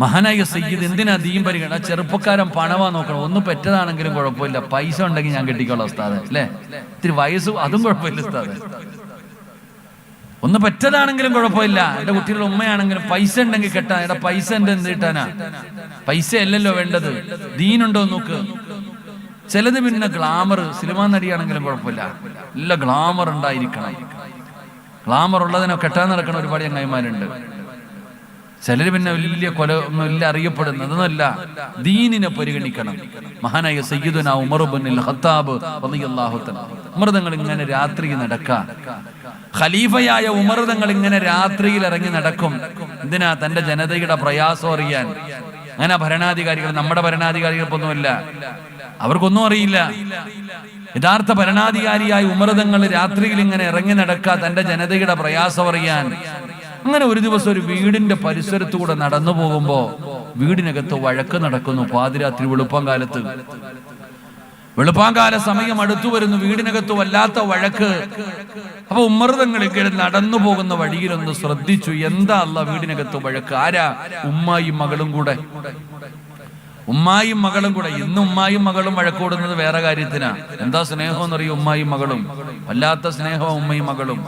മഹാനായ സയ്യിദ് എന്തിനാ ദീൻ പരിഗണന? ചെറുപ്പക്കാരൻ പണവാ നോക്കണം. ഒന്ന് പെറ്റതാണെങ്കിലും കുഴപ്പമില്ല, പൈസ ഉണ്ടെങ്കിൽ ഞാൻ കെട്ടിക്കോളാം ഉസ്താദ്, അല്ലേ? ഇത്തിരി വയസ്സും അതും കുഴപ്പമില്ല ഉസ്താദ്. ഒന്ന് പെറ്റതാണെങ്കിലും കുഴപ്പമില്ല, എന്റെ കുട്ടികളുടെ ഉമ്മയാണെങ്കിലും പൈസ ഉണ്ടെങ്കിൽ കെട്ടാ. എടാ പൈസ എന്റെ എന്ത് കിട്ടാനാ? പൈസ അല്ലല്ലോ വേണ്ടത്, ദീനുണ്ടോ നോക്ക്. ചിലത് പിന്നെ ഗ്ലാമർ, സിനിമാ നടിയാണെങ്കിലും കുഴപ്പമില്ല, നല്ല ഗ്ലാമർ ഉണ്ടായിരിക്കണം. ഗ്ലാമർ ഉള്ളതിനെ കെട്ടാൻ നടക്കണ ഒരുപാട് ചങ്ങായിമാരുണ്ട്. ചിലര് പിന്നെ വലിയ കൊല വലിയ അറിയപ്പെടുന്നതൊന്നുമല്ല, ദീനിനെ പരിഗണിക്കണം. മഹാനായ സയ്യിദുനാ ഉമർ ഇബ്നുൽ ഖത്താബ് റളിയല്ലാഹു തആല ഉമർ തങ്ങൾ ഇങ്ങനെ രാത്രി നടക്കാം. ഖലീഫയായ ഉമർ തങ്ങൾ ഇങ്ങനെ രാത്രിയിൽ ഇറങ്ങി നടക്കും. എന്തിനാ? തന്റെ ജനതയുടെ പ്രയാസം അറിയാൻ. അങ്ങനെ ഭരണാധികാരികൾ, നമ്മുടെ ഭരണാധികാരികൾക്കൊന്നുമല്ല, അവർക്കൊന്നും അറിയില്ല. യഥാർത്ഥ ഭരണാധികാരിയായ ഉമർ തങ്ങൾ രാത്രിയിൽ ഇങ്ങനെ ഇറങ്ങി നടക്കുക, തന്റെ ജനതയുടെ പ്രയാസം അറിയാൻ. അങ്ങനെ ഒരു ദിവസം ഒരു വീടിന്റെ പരിസരത്തൂടെ നടന്നു പോകുമ്പോ വീടിനകത്ത് വഴക്ക് നടക്കുന്നു. പാതിരാത്രി വെളുപ്പാങ്കാല സമയം അടുത്തു വരുന്നു. വീടിനകത്ത് വല്ലാത്ത വഴക്ക്. അപ്പൊ ഉമർ തങ്ങൾ ഇങ്ങനെ നടന്നു പോകുന്ന വഴിയിലൊന്ന് ശ്രദ്ധിച്ചു. എന്താ അല്ലാ വീടിനകത്ത് വഴക്ക്? ആരാ? ഉമ്മായും മകളും കൂടെ. ഉമ്മായും മകളും കൂടെ. ഇന്ന് ഉമ്മായും മകളും വഴക്കൂടുന്നത് വേറെ കാര്യത്തിനാ. എന്താ സ്നേഹം എന്നറിയും? ഉമ്മായും മകളും വല്ലാത്ത സ്നേഹവും ഉമ്മയും മകളും.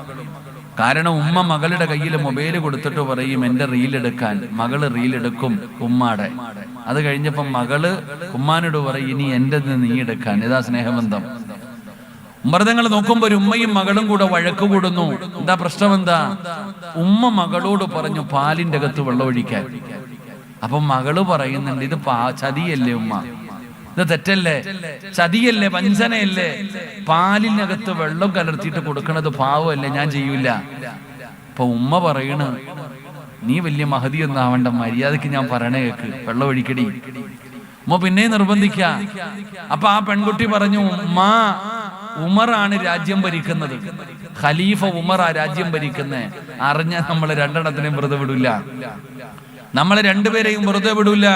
കാരണം ഉമ്മ മകളുടെ കയ്യിൽ മൊബൈൽ കൊടുത്തിട്ട് പറയും എന്റെ റീലെടുക്കാൻ. മകള് റീലെടുക്കും ഉമ്മാടെ. അത് കഴിഞ്ഞപ്പോ മകള് ഉമ്മാനോട് പറയും ഇനി എന്റെ നീ എടുക്കാൻ. ഇതാ സ്നേഹബന്ധം. മൃതങ്ങൾ നോക്കുമ്പോ ഒരു ഉമ്മയും മകളും കൂടെ വഴക്ക് കൂടുന്നു. എന്താ പ്രശ്നം? എന്താ? ഉമ്മ മകളോട് പറഞ്ഞു പാലിന്റെ അകത്ത് വെള്ളം ഒഴിക്കാൻ. അപ്പൊ മകള് പറയുന്നുണ്ട് ഇത് ചതിയല്ലേ ഉമ്മ, ഇത് തെറ്റല്ലേ, ചതിയല്ലേ, വഞ്ചനയല്ലേ, പാലിനകത്ത് വെള്ളം കലർത്തിയിട്ട് കൊടുക്കണത് പാവമല്ലേ, ഞാൻ ചെയ്യൂല. അപ്പൊ ഉമ്മ പറയണ് നീ വലിയ മഹതി ഒന്നും ആവണ്ട, മര്യാദക്ക് ഞാൻ പറയണേ കേക്ക്, വെള്ളം ഒഴിക്കടി. ഉമ്മ പിന്നെ നിർബന്ധിക്ക. അപ്പൊ ആ പെൺകുട്ടി പറഞ്ഞു ഉമ്മാ ഉമറാണ് രാജ്യം ഭരിക്കുന്നത്, ഖലീഫ ഉമറാ രാജ്യം ഭരിക്കുന്നേ, അറിഞ്ഞ നമ്മള് രണ്ടെണ്ണത്തിനെയും വെറുതെ വിടൂല, നമ്മളെ രണ്ടുപേരെയും വെറുതെ വിടൂല.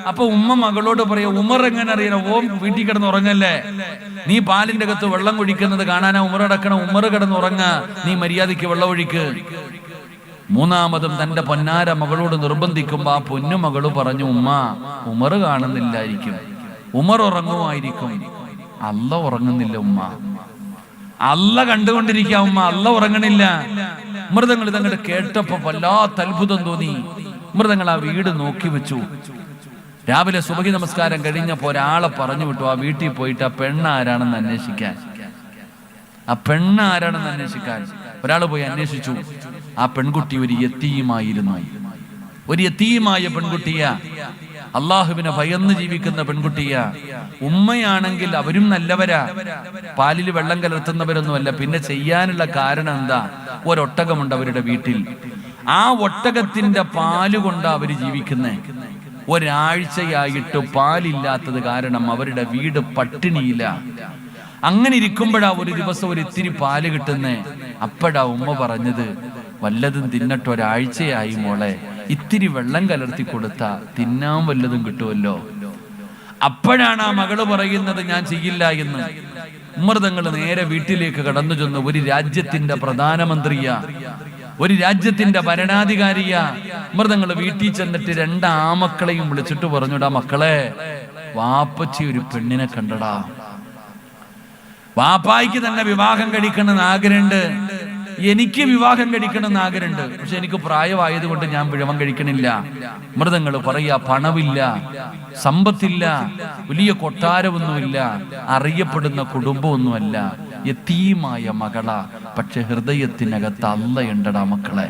അപ്പൊ ഉമ്മ മകളോട് പറയാ ഉമർ എങ്ങനെ അറിയണം? ഓം വീട്ടിൽ കിടന്ന് ഉറങ്ങല്ലേ, നീ പാലിന്റെ അകത്ത് വെള്ളം ഒഴിക്കുന്നത് കാണാനാ ഉമർ അടക്കണം, ഉമർ കിടന്ന് ഉറങ്ങ, നീ മര്യാദയ്ക്ക് വെള്ളം ഒഴിക്ക്. മൂന്നാമതും തന്റെ പൊന്നാര മകളോട് നിർബന്ധിക്കുമ്പോ ആ പൊന്നു മകള് പറഞ്ഞു ഉമ്മ ഉമർ കാണുന്നില്ലായിരിക്കും, ഉമർ ഉറങ്ങുമായിരിക്കും, അല്ല ഉറങ്ങുന്നില്ല ഉമ്മ, അല്ല കണ്ടുകൊണ്ടിരിക്കുക ഉമ്മ, അല്ല ഉറങ്ങണില്ല. മൃതങ്ങൾ തങ്ങളുടെ കേട്ടപ്പോ വല്ലാത്ത അത്ഭുതം തോന്നി. മൃതങ്ങൾ ആ വീട് നോക്കി വെച്ചു. രാവിലെ സുബഹി നമസ്കാരം കഴിഞ്ഞപ്പോ ഒരാളെ പറഞ്ഞു വിട്ടു ആ വീട്ടിൽ പോയിട്ട് ആ പെണ്ണാരാണെന്ന് അന്വേഷിക്കാൻ. ആ പെണ്ണാരാണെന്ന് അന്വേഷിക്കാൻ ഒരാൾ പോയി അന്വേഷിച്ചു. ആ പെൺകുട്ടി ഒരു യതീമായിരുന്നു. ഒരു യതീമായ പെൺകുട്ടിയാ, അള്ളാഹുവിനെ ഭയന്ന് ജീവിക്കുന്ന പെൺകുട്ടിയാ. ഉമ്മയാണെങ്കിൽ അവരും നല്ലവരാ, പാലിൽ വെള്ളം കലർത്തുന്നവരൊന്നുമല്ല. പിന്നെ ചെയ്യാനുള്ള കാരണം എന്താ? ഒരൊട്ടകമുണ്ട് അവരുടെ വീട്ടിൽ. ആ ഒട്ടകത്തിന്റെ പാല് കൊണ്ട് അവര് ജീവിക്കുന്നേ. ഒരാഴ്ചയായിട്ട് പാലില്ലാത്തത് കാരണം അവരുടെ വീട് പട്ടിണിയില്ല. അങ്ങനെ ഇരിക്കുമ്പോഴാ ഒരു ദിവസം ഒരു ഇത്തിരി പാല് കിട്ടുന്നേ. അപ്പോഴാ ഉമ്മ പറഞ്ഞത് വല്ലതും തിന്നിട്ട് ഒരാഴ്ചയായി മോളെ, ഇത്തിരി വെള്ളം കലർത്തി കൊടുത്താ തിന്നാൻ വല്ലതും കിട്ടുമല്ലോ. അപ്പോഴാണ് ആ മകള് പറയുന്നത് ഞാൻ ചെയ്യില്ല എന്ന്. ഉമർ തങ്ങൾ നേരെ വീട്ടിലേക്ക് കടന്നു ചെന്നു. ഒരു രാജ്യത്തിന്റെ പ്രധാനമന്ത്രിയാ, ഒരു രാജ്യത്തിന്റെ ഭരണാധികാരിയാ. ഉമർ തങ്ങൾ വീട്ടിൽ ചെന്നിട്ട് രണ്ട് ആമക്കളെയും വിളിച്ചിട്ട് പറഞ്ഞുടാ മക്കളെ, വാപ്പച്ചി ഒരു പെണ്ണിനെ കണ്ടടാ, വാപ്പായിക്ക് തന്നെ വിവാഹം കഴിക്കണമെന്ന് ആഗ്രഹമുണ്ട്, എനിക്ക് വിവാഹം കഴിക്കണമെന്ന് ആഗ്രഹമുണ്ട്, പക്ഷെ എനിക്ക് പ്രായമായത് കൊണ്ട് ഞാൻ വിവാഹം കഴിക്കണില്ല. മൃതങ്ങൾ പറയാ പണമില്ല, സമ്പത്തില്ല, വലിയ കൊട്ടാരമൊന്നുമില്ല, അറിയപ്പെടുന്ന കുടുംബമൊന്നുമല്ല, യതീമായ മകളാ, പക്ഷെ ഹൃദയത്തിനകത്ത് അള്ളയുണ്ടടാ മക്കളെ.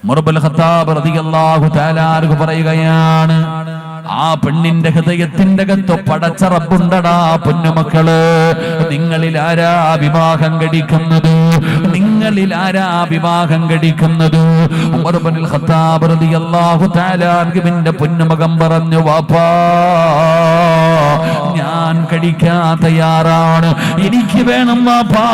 ഉമർ ഇബ്നുൽ ഖത്താബ് റളിയല്ലാഹു തആല അൻഹു പറയുകയാണ് ആ പെണ്ണിന്റെ ഹൃദയത്തിന്റെ അകത്ത് പടച്ച റബ്ബുണ്ടടാ പൊന്നുമക്കള്. നിങ്ങളിൽ ആരാ വിവാഹം കഴിക്കുന്നത്? നിങ്ങളിൽ ആരാ വിവാഹം കഴിക്കുന്നത്? ഉമർ ഇബ്നുൽ ഖത്താബ് റളിയല്ലാഹു തആല അൻഹുവിന്റെ പൊന്നുമകൻ പറഞ്ഞു വാപ്പാ ഞാൻ കഴിക്കാൻ തയ്യാറാണ്, എനിക്ക് വേണം വാപ്പാ.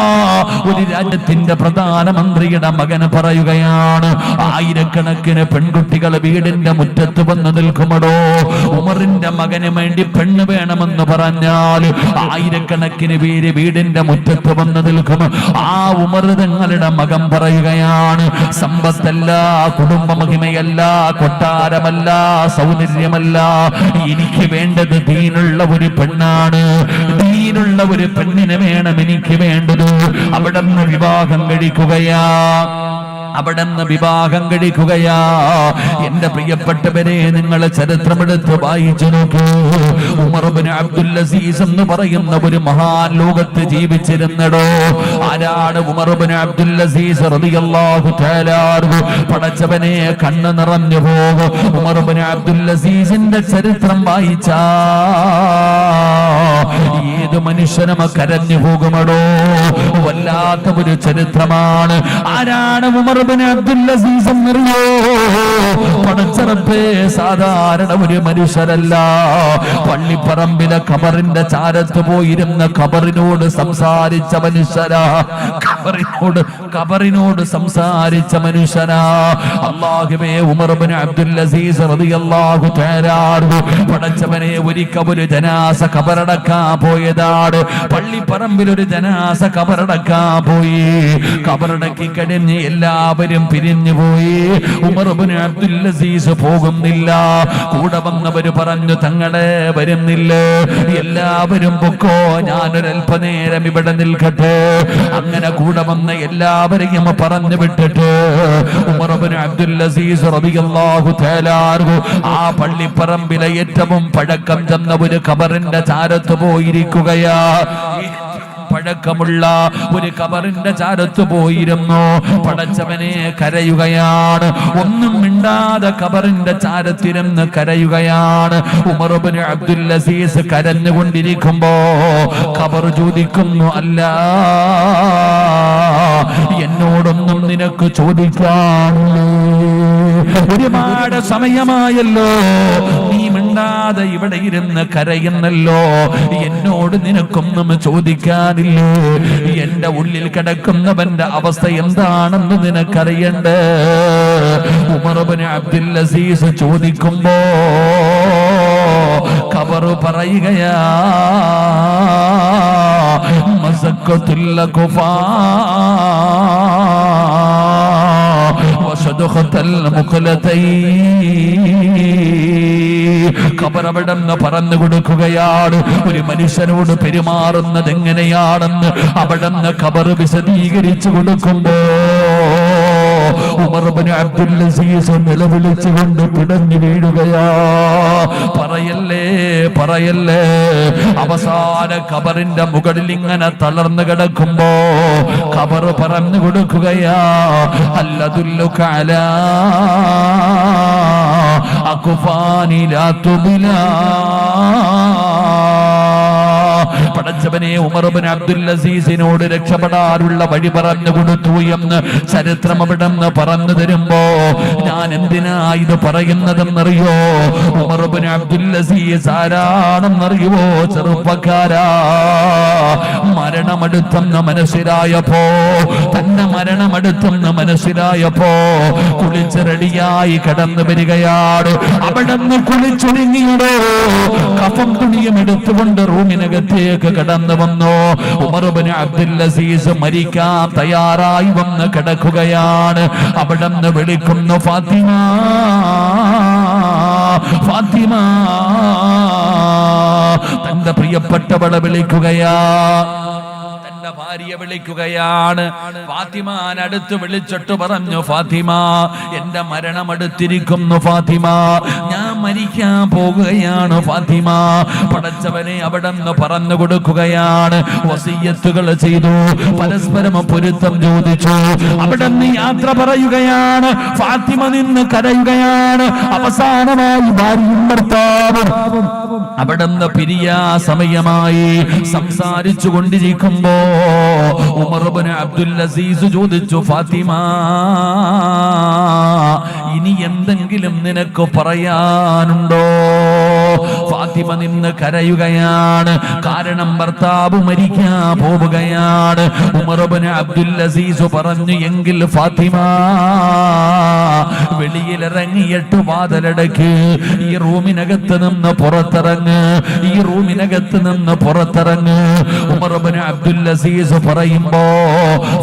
ഒരു രാജ്യത്തിന്റെ പ്രധാനമന്ത്രിയുടെ മകന് പറയുകയാണ്. ആയിരക്കണക്കിന് പെൺകുട്ടികൾ വീടിന്റെ മുറ്റത്ത് വന്ന് നിൽക്കുമടോ. ഉമറിന്റെ മകന് വേണ്ടി പെണ്ണ് വേണമെന്ന് പറഞ്ഞാൽ ആയിരക്കണക്കിന് പേര് വീടിന്റെ മുറ്റത്ത് വന്ന് നിൽക്കും. ആ ഉമർ തങ്ങളുടെ തങ്ങളുടെ മകൻ പറയുകയാണ്, സമ്പത്തല്ല, കുടുംബ മഹിമയല്ല, കൊട്ടാരമല്ല, സൗന്ദര്യമല്ല, എനിക്ക് വേണ്ടത് ദീനുള്ള ഒരു പെണ്ണാണ്. ദീനുള്ള ഒരു പെണ്ണിനെ വേണം എനിക്ക് വേണ്ടത്. അവിടുന്ന് വിവാഹം കഴിക്കുകയാ. എന്റെ പ്രിയപ്പെട്ടവരെ, നിങ്ങൾ ചരിത്രമെടുത്ത് വായിച്ചു നോക്കൂ. ഉമർ ഇബ്നു അബ്ദുൽ അസീസ് എന്ന് പറയുന്ന ഒരു മഹാൻ ലോകത്ത് ജീവിച്ചിരുന്നടോ. ആരാണ് ഉമർ ഇബ്നു അബ്ദുൽ അസീസ് റളിയല്ലാഹു തആല അൻഹു? പടച്ചവനെ, കണ്ണ് നിറഞ്ഞു പോകും. ഉമർ ഇബ്നു അബ്ദുൽ അസീസിന്റെ ചരിത്രം വായിച്ചാ ഏത് മനുഷ്യനും കരഞ്ഞു പോകുമടോ. വല്ലാത്ത ഒരു ചരിത്രമാണ്. ആരാണ് ഉമർ ഇബ്നു അബ്ദുൽ അസീസ് എന്നറിയോ? പടച്ചറപ്പേ, സാധാരണ ഒരു മനുഷ്യരല്ല. പള്ളിപ്പറമ്പിലെ ഖബറിന്റെ ചാരത്ത് പോയിരുന്ന ഖബറിനോട് സംസാരിച്ച മനുഷ്യരാ. ഖബറിനോട് സംസാരിച്ച മനുഷ്യനാ. അല്ലാഹുവേ, ഉമർ ഇബ്നു അബ്ദുൽ അസീസ് റളിയല്ലാഹു തആല അൻഹു പടച്ചവനെ, ഒരിക്കൽ ഒരു ജനാസ ഖബറടക്കാൻ പോയതാണ്. പള്ളിപ്പറമ്പിൽ ഒരു ജനാസ ഖബറടക്കാൻ പോയി. ഖബറടക്കി കഴിഞ്ഞ് എല്ലാവരും പിരിഞ്ഞു പോയി. ഉമർ ഇബ്നു അബ്ദുൽ അസീസ് പോകുന്നില്ല. കൂടെ വന്നവര് പറഞ്ഞു, തങ്ങളെ വരുന്നില്ല, എല്ലാവരും പൊക്കോ, ഞാനൊരൽപ്പനേരം ഇവിടെ നിൽക്കട്ടെ. അങ്ങനെ കൂടെ വന്ന എല്ലാവരെയും പറഞ്ഞു വിട്ടിട്ട് ഉമർ ഇബ്നു അബ്ദുൽ അസീസ് റളിയല്ലാഹു തആല അൻഹു ആ പള്ളിപ്പറമ്പിലെ ഏറ്റവും പഴക്കം ചെന്ന ഒരു ഖബറിന്റെ ചാരത്ത് പോയിരിക്കുകയാ. പഴക്കമുള്ള ഒരു ഖബറിന്റെ ചാരത്ത് പോയിരുന്നു. പടച്ചവനെ, കരയുകയാണ്. ഒന്നും മിണ്ടാതെ ഖബറിന്റെ ചാരത്തിരുന്ന് കരയുകയാണ്. ഉമർ ഇബ്നു അബ്ദുൽ അസീസ് കരഞ്ഞുകൊണ്ടിരിക്കുമ്പോ ഖബർ ചോദിക്കുന്നു, അല്ല, എന്നോടൊന്നും നിനക്ക് ചോദിക്കാനില്ലേ? ഒരുപാട് സമയമായല്ലോ, നീ മിണ്ടാതെ ഇവിടെ ഇരുന്ന് കരയുന്നല്ലോ, എന്നോട് നിനക്കൊന്നും ചോദിക്കാനില്ലേ? എന്റെ ഉള്ളിൽ കിടക്കുന്നവന്റെ അവസ്ഥ എന്താണെന്ന് നിനക്കറിയണ്ടേ? ഉമർ ഇബ്നു അബ്ദുൽ അസീസ് ചോദിക്കുമ്പോ ഖബർ പറയുകയാ, മസക്കത്തുൽ കുഫാ വശദഖത്തൽ മുഖലതൈൻ. ഖബറവിടെന്ന് പറഞ്ഞു കൊടുക്കുകയാണ്. ഒരു മനുഷ്യനോട് പെരുമാറുന്നത് എങ്ങനെയാണെന്ന് അവിടെന്ന് ഖബർ വിശദീകരിച്ചു കൊടുക്കുമ്പോ ഉമർ ഇബ്നു അബ്ദുൽ അസീസ് നിലവിളിച്ചുകൊണ്ട് പിടഞ്ഞു വീഴുകയാ. പറയല്ലേ, പറയല്ലേ. അവസാന ഖബറിന്റെ മുകളിൽ ഇങ്ങനെ തളർന്നു കിടക്കുമ്പോ ഖബർ പറഞ്ഞു കൊടുക്കുകയാ, അല്ലദുല്ലുക അലാ അഖ്ഫാനി ലാ തുബിലാ. പടച്ചവനെ, ഉമർ ഇബ്നു അബ്ദുൽ അസീസിനോട് രക്ഷപ്പെടാനുള്ള വഴി പറഞ്ഞു കൊടുത്തു എന്ന് ചരിത്രം അവിടെന്ന് പറഞ്ഞു തരുമ്പോ ഞാൻ എന്തിനാ ഇത് പറയുന്നതെന്നറിയോ? ഉമർ ഇബ്നു അബ്ദുൽ അസീസ് ആരാണെന്നറിയുവോ? ചെറുപ്പക്കാരാ, മരണമെടുത്തെന്ന് മനസ്സിലായപ്പോ, തന്നെ മരണമെടുത്തെന്ന് മനസ്സിലായപ്പോ കുളിച്ച് റെഡിയായി കടന്നു വരികയാണ്. അവിടെന്ന് കുളിച്ചൊരുങ്ങിയോ കഫം തുണിയും എടുത്തുകൊണ്ട് റൂമിനകത്തേക്ക് കടന്നു വന്നു. ഉമർ ഇബ്നു അബ്ദുൽ അസീസ് മരിക്കാൻ തയ്യാറായി വന്ന് കിടക്കുകയാണ്. അവിടെന്ന് വിളിക്കുന്നു, ഫാത്തിമ, ഫാത്തിമ. തന്റെ പ്രിയപ്പെട്ടവളെ വിളിക്കുകയാ, ഭാര്യ വിളിക്കുകയാണ്. ഫാത്തിമാൻ അടുത്ത് വിളിച്ചിട്ട് പറഞ്ഞു, ഫാത്തിമ, എന്റെ മരണം അടുത്തിരിക്കുന്നു ഫാത്തിമ, ഞാൻ മരിക്കാൻ പോകുകയാണ് ഫാത്തിമ. പടച്ചവനെ, അവിടെന്ന് പറഞ്ഞു കൊടുക്കുകയാണ്. വസിയ്യത്തുകൾ ചെയ്തു, പരസ്പരം പൊരുത്തം ചോദിച്ചു. അവിടെന്ന് യാത്ര പറയുകയാണ്. ഫാത്തിമ നിന്ന് കരയുകയാണ്. അവസാനമായി ഭാര്യയും ഭർത്താവും അവിടെന്ന് പിരിയാ സമയമായി. സംസാരിച്ചു കൊണ്ടിരിക്കുമ്പോ ഉമർ ഇബ്നു അബ്ദുൽ അസീസ് ചോദിച്ചു, ഫാത്തിമ, ഇനി എന്തെങ്കിലും നിനക്ക് പറയാനുണ്ടോ? ഫാത്തിമ നിന്ന് കരയുകയാണ്. കാരണം ഭർത്താവ് മരിക്കാൻ പോവുകയാണ്. ഉമർ ഇബ്നു അബ്ദുൽ അസീസ് പറഞ്ഞു, എങ്കിൽ ഫാത്തിമ, വെളിയിലിറങ്ങിയിട്ട് വാതിലടയ്ക്ക്, ഈ റൂമിനകത്ത് നിന്ന് പുറത്തിറങ്ങ, പുറത്തിറങ്ങ്, ഈ റൂമിനകത്ത് നിന്ന് പുറത്തിറങ്ങ്. ഉമർ ഇബ്നു അബ്ദുൽ അസീസ് പറയുമ്പോ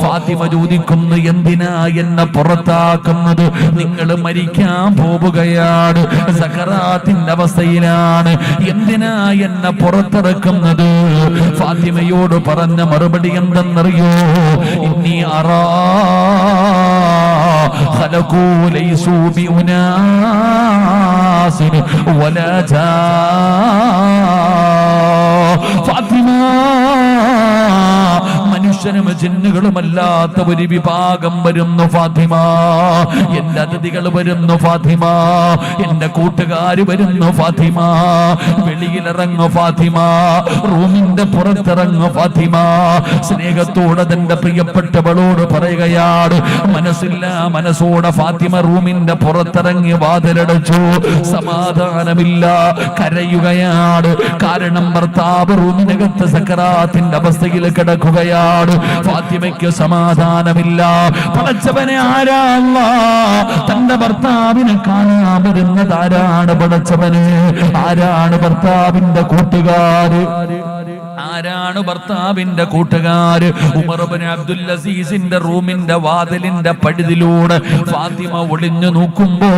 ഫാത്തിമ ചോദിക്കുന്നു, എന്തിനാ എന്നെ പുറത്താക്കുന്നത്? നിങ്ങൾ മരിക്കാൻ പോവുകയാണ്, സക്കറാത്തിന്റെ അവസ്ഥയിലാണ്, എന്തിനാ എന്നെ പുറത്തിറക്കുന്നത്? ഫാത്തിമയോട് പറഞ്ഞ മറുപടി എന്തെന്നറിയോ? ഇന്നി അറാ ഖലഖൂ ലൈസൂ ബിഉനാസിൻ വലാ ജാ. ഫാത്തിമ, മനുഷ്യനും ജിന്നുകളുമല്ലാത്ത ഒരു വിഭാഗം വരുന്നു ഫാത്തിമ. എന്റെ അതിഥികൾ വരുന്നു ഫാത്തിമ, എന്റെ കൂട്ടുകാര് വരുന്നു ഫാത്തിമ. വെളിയിലിറങ്ങു ഫാത്തിമ, റൂമിന്റെ പുറത്തിറങ്ങു ഫാത്തിമ. സ്നേഹത്തോടെ തന്റെ പ്രിയപ്പെട്ടവളോട് പറയുകയാണ്. മനസ്സില്ല മനസ്സോടെ ഫാത്തിമ റൂമിന്റെ പുറത്തിറങ്ങി വാതിലടച്ചു. സമാധാനമില്ല, കരയുകയാണ്. കാരണം ഭർത്താവ് റൂമിനകത്ത് സക്കറാത്തിന്റെ അവസ്ഥയിൽ കിടക്കുകയാണ്. ഫാത്തിമയ്ക്ക് സമാധാനമില്ല. പടച്ചവനെ, ആരാ അല്ലാഹ് തന്റെ ഭർത്താവിനെ കാണാൻ വരുന്നത്? ആരാണ് പടച്ചവനെ? ആരാണ് ഭർത്താവിന്റെ കൂട്ടുകാര്? ആരാണ് ഭർത്താവിന്റെ കൂട്ടുകാര്? ഉമർ ഇബ്നു അബ്ദുൽ അസീസിന്റെ റൂമിന്റെ വാതിലിന്റെ പഴുതിലൂടെ ഫാത്തിമ ഒളിഞ്ഞു നോക്കുമ്പോ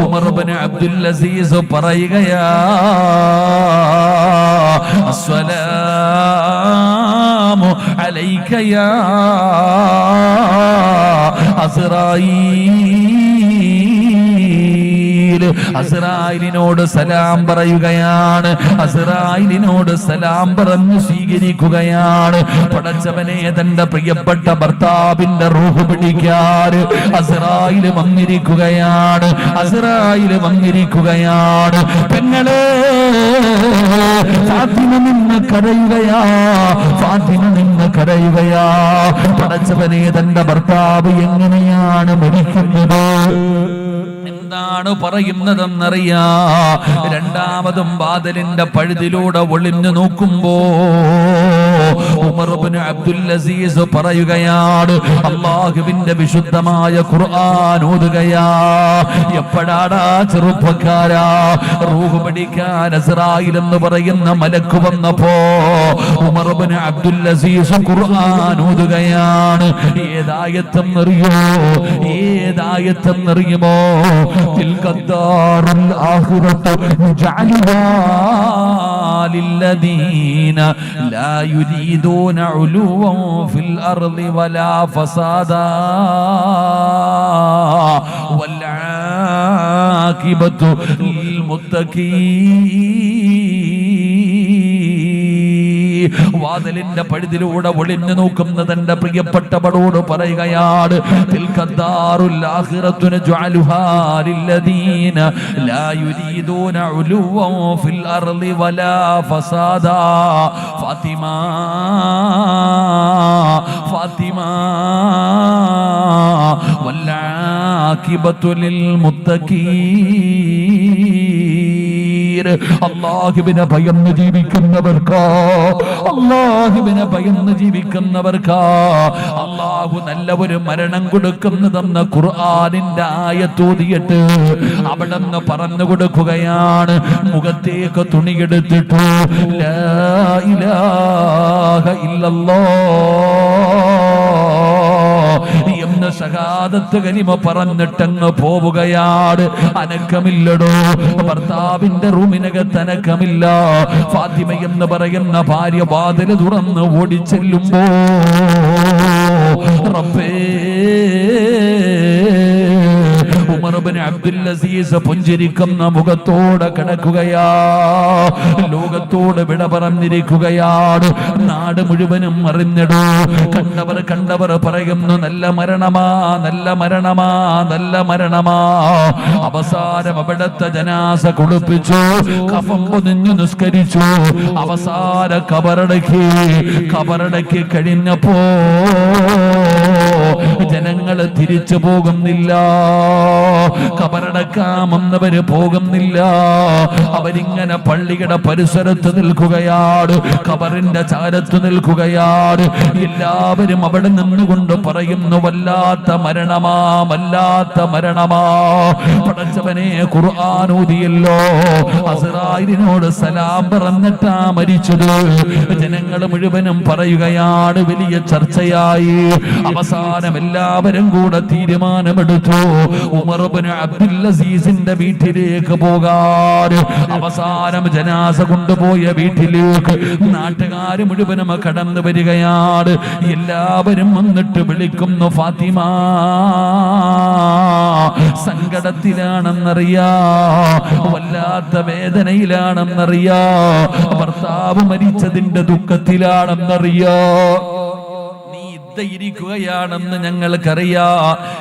ഉമർ ഇബ്നു അബ്ദുൽ അസീസ് പറയുകയാ, അസ്സലാമു അലൈക യാ അസ്റായീൽ. അസ്റായിലിനോട് സലാം പറയുകയാണ്. അസ്റായിലിനോട് സലാം പറഞ്ഞു സ്വീകരിക്കുകയാണ്. പടച്ചവനെ, തന്റെ പ്രിയപ്പെട്ട ഭർത്താവിന്റെ റൂഹ് പിടിക്കാൻ അസ്റായിൽ വന്നിരിക്കുകയാണ്. അസ്റായിൽ വന്നിരിക്കുകയാണ്. പെങ്ങളെ, ഫാത്തിമ നിന്ന് കരയുകയാ, ഫാത്തിമ നിന്ന് കരയുകയാ. പടച്ചവനെ, തന്റെ ഭർത്താവ് എങ്ങനെയാണ് മരിക്കുന്നത്? എന്താണ് പറയുന്നതെന്നറിയാ? രണ്ടാമതും വാതിലിന്റെ പഴുതിലൂടെ ഒളിഞ്ഞു നോക്കുമ്പോ ഉമർ ഇബ്നു അബ്ദുൽ അസീസ് പറയുകയാണ്, അല്ലാഹുവിന്റെ വിശുദ്ധമായ ഖുർആൻ ഓതുകയാ. എപ്പോഴാടാ ചെറുപ്പക്കാരാ റൂഹ് പിടിക്കാൻ അസ്റായിൽ എന്ന് പറയുന്ന മലക്ക് വന്നപ്പോ ഉമർ ഇബ്നു അബ്ദുൽ അസീസ് ഖുർആൻ ഓതുകയാണ്. ഏതായത്തെന്നറിയോ? ഏതായത്തെന്നറിയുമോ? تلك الدار الآخرة نجعلها للذين لا يريدون علوا في الأرض ولا فسادا والعاقبة للمتقين. വാതിലിന്റെ പഴുതിലൂടെ ഒളിഞ്ഞു നോക്കുന്ന തന്റെ പ്രിയപ്പെട്ടവളോട് പറയുകയാണ്, തിൽക്കദ്ദാറുൽ ആഖിറത്തു നജഅലുഹാ ലില്ലദീന ലാ യുരീദൂന ഉലുവൻ ഫിൽ അർളി വലാ ഫസാദാ. ഫാത്തിമ, ഫാത്തിമ, വൽആഖിബത്തു ലിൽ മുത്തഖീൻ. അല്ലാഹുവിനെ ഭയന്ന് ജീവിക്കുന്നവർക്ക്, അല്ലാഹുവിനെ ഭയന്ന് ജീവിക്കുന്നവർക്ക് അല്ലാഹു നല്ല ഒരു മരണം കൊടുക്കുന്നതെന്ന് ഖുർആനിന്റെ ആയത്തോതിയിട്ട് അവിടെ നിന്ന് പറഞ്ഞു കൊടുക്കുകയാണ്. മുഖത്തേക്ക് തുണിയെടുത്തിട്ടു ലാ ഇലാഹ ഇല്ലല്ലാഹ് എന്ന ഷഹാദത്ത് കലിമ പറഞ്ഞിട്ടങ്ങ് പോവുകയാണ്. അനക്കമില്ലടോ, ഭർത്താവിന്റെ റൂമിനകത്ത് അനക്കമില്ല. ഫാത്തിമ എന്ന് പറയുന്ന ഭാര്യ വാതില് തുറന്ന് ഓടിച്ചെല്ലുമ്പോ റബ്ബേ, ഉമർ ഇബ്നു അബ്ദുൽ അസീസ് പുഞ്ചിരിക്കുന്ന മുഖത്തോടെ കിടക്കുകയാ. ലോകത്തോട് വിട പറഞ്ഞിരിക്കുകയാണ്. നാട് മുഴുവനും അറിഞ്ഞിടൂ. കണ്ടവർ പറയുന്നു, നല്ല മരണമാ, നല്ല മരണമാ, നല്ല മരണമാ. അവസാനം അവിടത്തെ ജനാസ കുളിപ്പിച്ചു, കഫം പൊതിഞ്ഞു നിസ്കരിച്ചു. അവസാന കബറടക്കി കഴിഞ്ഞപ്പോ ജനങ്ങൾ തിരിച്ചു പോകുന്നില്ല. ഖബറടക്കാൻ വന്നവര് പോകുന്നില്ല. അവരിങ്ങനെ പള്ളിയുടെ പരിസരത്ത് നിൽക്കുകയാണ്, ഖബറിന്റെ ചാരത്ത് നിൽക്കുകയാണ്. എല്ലാവരും അവിടെ നിന്നുകൊണ്ട് പറയുന്നു, വല്ലാത്ത മരണമാ, വല്ലാത്ത മരണമാ. പടച്ചവനെ, ഖുർആൻ ഓതിയല്ലോ, അസ്റായിലിനോട് സലാം പറഞ്ഞിട്ടാ മരിച്ചത്. ജനങ്ങൾ മുഴുവനും പറയുകയാണ്, വലിയ ചർച്ചയായി. അവസാനം എല്ലാവരും കൂടെ തീരുമാനമെടുത്തു, ഉമർ ഇബ്നു അബ്ദുൽ അസീസിന്റെ വീട്ടിലേക്ക് പോകാൻ. അവസാനം ജനാസ കൊണ്ടുപോയ വീട്ടിലേക്ക് നാട്ടുകാർ മുഴുവനും കടന്നു വരികയാണ്. എല്ലാവരും വന്നിട്ട് വിളിക്കുന്നു, ഫാത്തിമ സങ്കടത്തിലാണെന്നറിയാ, വല്ലാത്ത വേദനയിലാണെന്നറിയാ, ഭർത്താവ് മരിച്ചതിന്റെ ദുഃഖത്തിലാണെന്നറിയാ, ഇരിക്കുകയാണെന്ന് ഞങ്ങൾക്കറിയാ.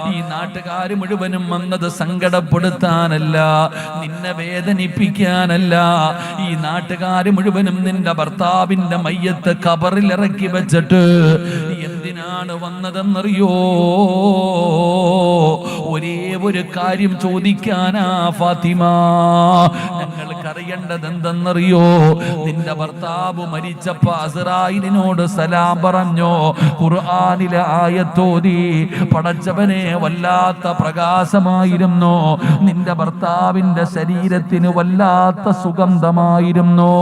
ഈ നാട്ടുകാര് മുഴുവനും വന്നത് സങ്കടപ്പെടുത്താനല്ല, നിന്നെ വേദനിപ്പിക്കാനല്ല. ഈ നാട്ടുകാര് മുഴുവനും നിന്റെ ഭർത്താവിന്റെ മയ്യത്ത് ഖബറിൽ ഇറക്കി വെച്ചിട്ട് എന്തിനാണ് വന്നതെന്നറിയോ? ഒരേ ഒരു കാര്യം ചോദിക്കാനാ ഫാത്തിമ. ഞങ്ങൾക്കറിയേണ്ടത് എന്തെന്നറിയോ? നിന്റെ ഭർത്താവ് മരിച്ചപ്പോ അസ്റായിലിനോട് സലാം പറഞ്ഞോ, ഖുർആനിലെ ആയത്തോതി. പടച്ചവനെ, വല്ലാത്ത പ്രകാശമായിരുന്നു. നിന്റെ ഭർത്താവിന്റെ ശരീരത്തിന് വല്ലാത്ത സുഗന്ധമായിരുന്നു.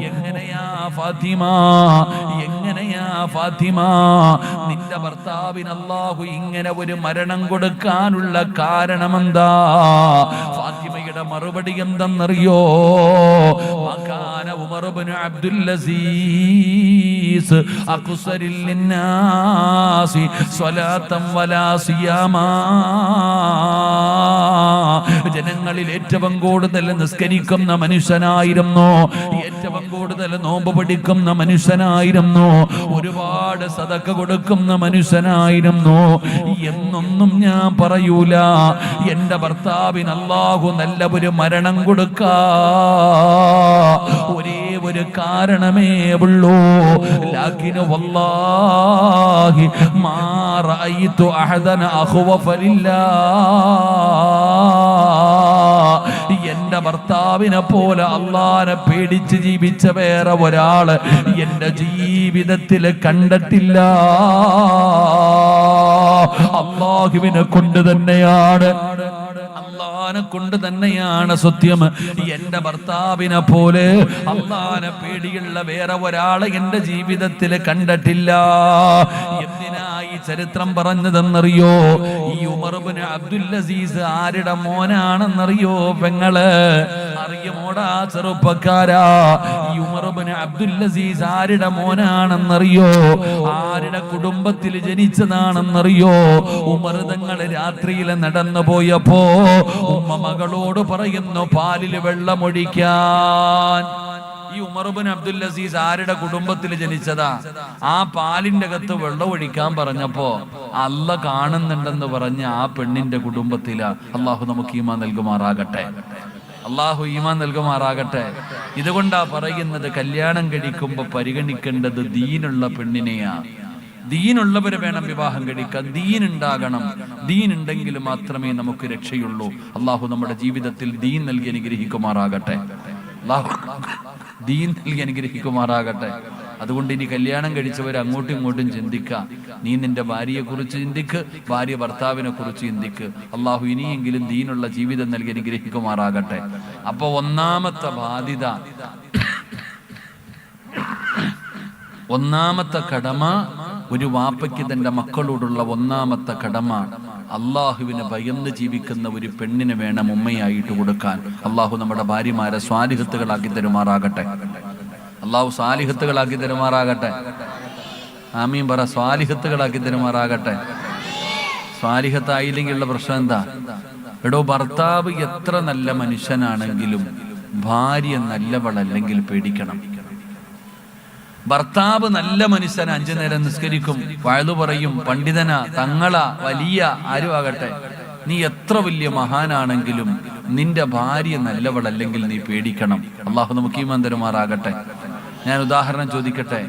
എങ്ങനെയാ ഫാത്തിമ, എങ്ങനെയാ ഫാത്തിമ നിന്റെ ഭർത്താവിന് അല്ലാഹു ഇങ്ങനെ ഒരു മരണം കൊടുക്കാനുള്ള കാരണമെന്താ? ഫാത്തിമയുടെ മറുപടി എന്തെന്നറിയോ? മകാന ഉമർ ഇബ്നു അബ്ദുൽ അസീസ് അഖ്സരിൽ ലിന്നാസി സ്വലാത്തൻ വലാ സിയാമാ. ജനങ്ങളിൽ ഏറ്റവും കൂടുതൽ നിസ്കരിക്കുന്ന മനുഷ്യനായിരുന്നു, ഏറ്റവും കൂടുതൽ നോമ്പ് പഠിക്കുന്ന മനുഷ്യനായിരുന്നു, ഒരുപാട് സദഖ കൊടുക്കുന്ന മനുഷ്യനായിരുന്നു. എന്നൊന്നും ഞാൻ പറയൂല. എന്റെ ഭർത്താവിന് അല്ലാഹു നല്ല ഒരു മരണം കൊടുക്കാ ഒരേ ഒരു കാരണമേ ഉള്ളൂ. ലാകിൻ വല്ലാഹി മാ റഅയ്തു അഹദൻ അഖ്വഫ ലില്ലാഹ്. എന്റെ ഭർത്താവിനെ പോലെ അല്ലാഹനെ പേടിച്ച് ജീവിച്ച വേറെ ഒരാള് എന്റെ ജീവിതത്തിൽ കണ്ടിട്ടില്ല. അല്ലാഹുവിനെ കൊണ്ട് തന്നെയാണ്, അല്ലാഹനെ കൊണ്ട് തന്നെയാണ് സത്യം. എന്റെ ഭർത്താവിനെ പോലെ അല്ലാഹനെ പേടിയുള്ള വേറെ ഒരാളെ എന്റെ ജീവിതത്തിൽ കണ്ടിട്ടില്ല. എന്തിനാ ഈ ചരിത്രം പറഞ്ഞതെന്നറിയോ? ഈ ഉമർ ഇബ്നു അബ്ദുൽ അസീസ് ആരുടെ മോനാണെന്നറിയോ? പെങ്ങള് അറിയുമോടാ ചെറുപ്പക്കാരാ? ഈ ഉമർ ഇബ്നു അബ്ദുൽ അസീസ് ആരുടെ മോനാണെന്നറിയോ? ആരുടെ കുടുംബത്തിൽ ജനിച്ചതാണെന്നറിയോ? ഉമർ തങ്ങൾ രാത്രിയിൽ നടന്നു പോയപ്പോ ഉമ്മ മകളോട് പറയുന്നു, പാലിൽ വെള്ളമൊഴിക്കാൻ. ഈ ഉമർ ഇബ്നു അബ്ദുൽ അസീസ് ആരുടെ കുടുംബത്തിൽ ജനിച്ചതാ? ആ പാലിന്റെ അകത്ത് വെള്ളം ഒഴിക്കാൻ പറഞ്ഞപ്പോ അല്ല കാണുന്നുണ്ടെന്ന് പറഞ്ഞ ആ പെണ്ണിന്റെ കുടുംബത്തിലാ. അള്ളാഹു നമുക്ക് ഈമാൻ നൽകുമാറാകട്ടെ, അള്ളാഹു ഈമാൻ നൽകുമാറാകട്ടെ. ഇതുകൊണ്ടാ പറയുന്നത്, കല്യാണം കഴിക്കുമ്പോ പരിഗണിക്കേണ്ടത് ദീനുള്ള പെണ്ണിനെയാ. ദീനുള്ളവരെ വേണം വിവാഹം കഴിക്കാൻ. ദീൻ ഉണ്ടാകണം. ദീൻ ഉണ്ടെങ്കിൽ മാത്രമേ നമുക്ക് രക്ഷയുള്ളൂ. അള്ളാഹു നമ്മുടെ ജീവിതത്തിൽ ദീൻ നൽകി അനുഗ്രഹിക്കുമാറാകട്ടെ. അള്ളാഹു ദീൻ നൽകി അനുഗ്രഹിക്കുമാറാകട്ടെ. അതുകൊണ്ട് ഇനി കല്യാണം കഴിച്ചവർ അങ്ങോട്ടും ഇങ്ങോട്ടും ചിന്തിക്കുക. നീ നിന്റെ ഭാര്യയെ കുറിച്ച് ചിന്തിക്ക്, ഭാര്യ ഭർത്താവിനെ കുറിച്ച് ചിന്തിക്ക്. അള്ളാഹു ഇനിയെങ്കിലും ദീനുള്ള ജീവിതം നൽകി അനുഗ്രഹിക്കുമാറാകട്ടെ. അപ്പൊ ഒന്നാമത്തെ ബാധ്യത, ഒന്നാമത്തെ കടമ, ഒരു വാപ്പയ്ക്ക് തന്റെ മക്കളോടുള്ള ഒന്നാമത്തെ കടമ, അള്ളാഹുവിനെ ഭയന്ന് ജീവിക്കുന്ന ഒരു പെണ്ണിനെ വേണം ഉമ്മയായിട്ട് കൊടുക്കാൻ. അള്ളാഹു നമ്മുടെ ഭാര്യമാരെ സ്വാലിഹത്തുകളാക്കി തരുമാറാകട്ടെ. അള്ളാഹു സ്വാലിഹത്തുകളാക്കി തരുമാറാകട്ടെ. ആമീൻ പറ. സ്വാലിഹത്തുകളാക്കി തരുമാറാകട്ടെ. സ്വാലിഹത്തായില്ലെങ്കിലുള്ള പ്രശ്നം എന്താ? എടോ, ഭർത്താവ് എത്ര നല്ല മനുഷ്യനാണെങ്കിലും ഭാര്യ നല്ലവളല്ലെങ്കിൽ പേടിക്കണം. ഭർത്താവ് നല്ല മനുഷ്യൻ, 5 നേരം നിസ്കരിക്കും, വഅദ് പറയും, പണ്ഡിതന, തങ്ങള, വലിയ ആരും ആകട്ടെ, നീ എത്ര വലിയ മഹാനാണെങ്കിലും നിന്റെ ഭാര്യ നല്ലവളല്ലെങ്കിൽ നീ പേടിക്കണം. അള്ളാഹു നമുക്ക് ഈമാൻ തരുമാറാകട്ടെ. ഞാൻ ഉദാഹരണം ചോദിക്കട്ടെ.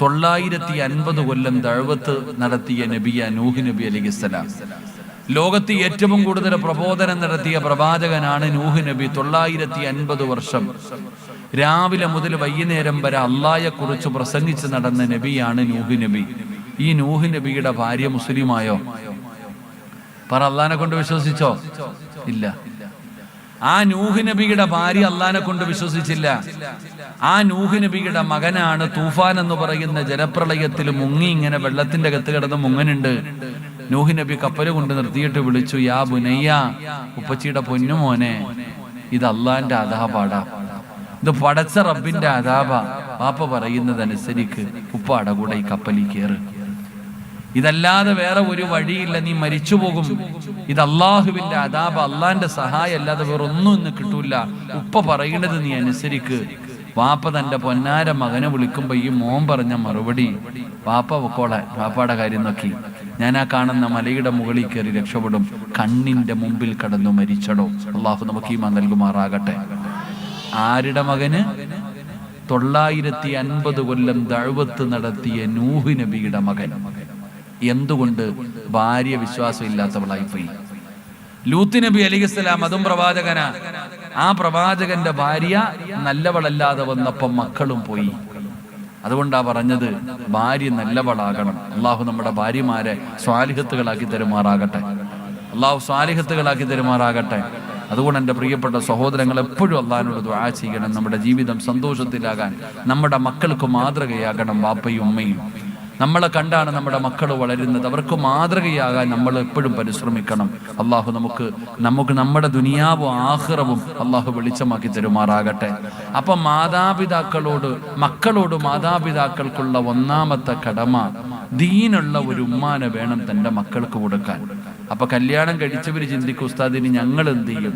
950 കൊല്ലം ദഅവത്ത് നടത്തിയ നബിയ നൂഹ് നബി അലൈഹിസ്സലാം. ലോകത്ത് ഏറ്റവും കൂടുതൽ പ്രബോധനം നടത്തിയ പ്രവാചകനാണ് നൂഹ് നബി. 950 വർഷം രാവിലെ മുതൽ വൈകുന്നേരം വരെ അള്ളാഹയെ കുറിച്ച് പ്രസംഗിച്ച് നടന്ന നബിയാണ് നൂഹ് നബി. ഈ നൂഹ് നബിയുടെ ഭാര്യ മുസ്ലിമായോ? പറ, അള്ളാഹിനെ കൊണ്ട് വിശ്വസിച്ചോ? ഇല്ല. ആ നൂഹ് നബിയുടെ ഭാര്യ അള്ളാഹിനെ കൊണ്ട് വിശ്വസിച്ചില്ല. ആ നൂഹ് നബിയുടെ മകനാണ് തൂഫാൻ എന്ന് പറയുന്ന ജലപ്രളയത്തിൽ മുങ്ങി ഇങ്ങനെ വെള്ളത്തിന്റെ അകത്ത് കിടന്ന് മുങ്ങനുണ്ട്. നൂഹ് നബി കപ്പല് കൊണ്ട് നിർത്തിയിട്ട് വിളിച്ചു, യാ ബുനയ്യ, ഉപ്പച്ചിയുടെ പൊന്നുമോനെ, ഇത് അള്ളാന്റെ അദാബാടാ, ഇത് പടച്ച റബ്ബിന്റെ അദാബാ. പാപ്പ പറയുന്നതനുസരിക്ക് ഉപ്പാടെ കൂടെ ഈ കപ്പലിൽ കയറ്. ഇതല്ലാതെ വേറെ ഒരു വഴിയില്ല, നീ മരിച്ചു പോകും. ഇത് അള്ളാഹുവിന്റെ അദാബ, അള്ളാന്റെ സഹായം അല്ലാതെ വേറെ ഒന്നും ഇന്ന് കിട്ടൂല. ഉപ്പ പറയുന്നത് നീ അനുസരിക്ക്. വാപ്പ തന്റെ പൊന്നാര മകനെ വിളിക്കുമ്പോ ഈ മോൻ പറഞ്ഞ മറുപടി, വാപ്പ പൊക്കോളെ, വാപ്പയുടെ കാര്യം നോക്കി, ഞാൻ ആ കാണുന്ന മലയുടെ മുകളിൽ കയറി രക്ഷപ്പെടും, കണ്ണിന്റെ മുമ്പിൽ കടന്നു മരിച്ചടോ. അള്ളാഹു നമുക്ക് ഈമാൻ നൽകുമാറാകട്ടെ. ആരുടെ മകന്? 950 കൊല്ലം ദഅവത്ത് നടത്തിയ നൂഹ് നബിയുടെ മകൻ. എന്തുകൊണ്ട്? ഭാര്യ വിശ്വാസം ഇല്ലാത്തവളായിപ്പോയി. ലൂത്ത് നബി അലൈഹിസ്സലാം, അതും പ്രവാചകനാ. ആ പ്രവാചകന്റെ ഭാര്യ നല്ലവളല്ലാതെ വന്നപ്പം മക്കളും പോയി. അതുകൊണ്ടാ പറഞ്ഞത് ഭാര്യ നല്ലവളാകണം. അള്ളാഹു നമ്മുടെ ഭാര്യമാരെ സ്വാലിഹത്തുകളാക്കി തരുമാറാകട്ടെ. അള്ളാഹു സ്വാലിഹത്തുകളാക്കി തരുമാറാകട്ടെ. അതുകൊണ്ട് എൻ്റെ പ്രിയപ്പെട്ട സഹോദരങ്ങൾ, എപ്പോഴും അള്ളാഹിനോട് ദുആ ചെയ്യണം. നമ്മുടെ ജീവിതം സന്തോഷത്തിലാകാൻ, നമ്മുടെ മക്കൾക്ക് മാതൃകയാകണം വാപ്പയും ഉമ്മയും. നമ്മളെ കണ്ടാണ് നമ്മുടെ മക്കൾ വളരുന്നത്. അവർക്ക് മാതൃകയാകാൻ നമ്മൾ എപ്പോഴും പരിശ്രമിക്കണം. അള്ളാഹു നമുക്ക് നമ്മുടെ ദുനിയാവും ആഖിറവും അള്ളാഹു വെളിച്ചമാക്കി തരുമാറാകട്ടെ. അപ്പൊ മക്കളോട് മാതാപിതാക്കൾക്കുള്ള ഒന്നാമത്തെ കടമ, ദീനുള്ള ഒരു ഉമ്മാനെ വേണം തൻ്റെ മക്കൾക്ക് കൊടുക്കാൻ. അപ്പൊ കല്യാണം കഴിച്ചവര് ചിന്തിക്കും, ഉസ്താദിന് ഞങ്ങൾ എന്ത് ചെയ്യും?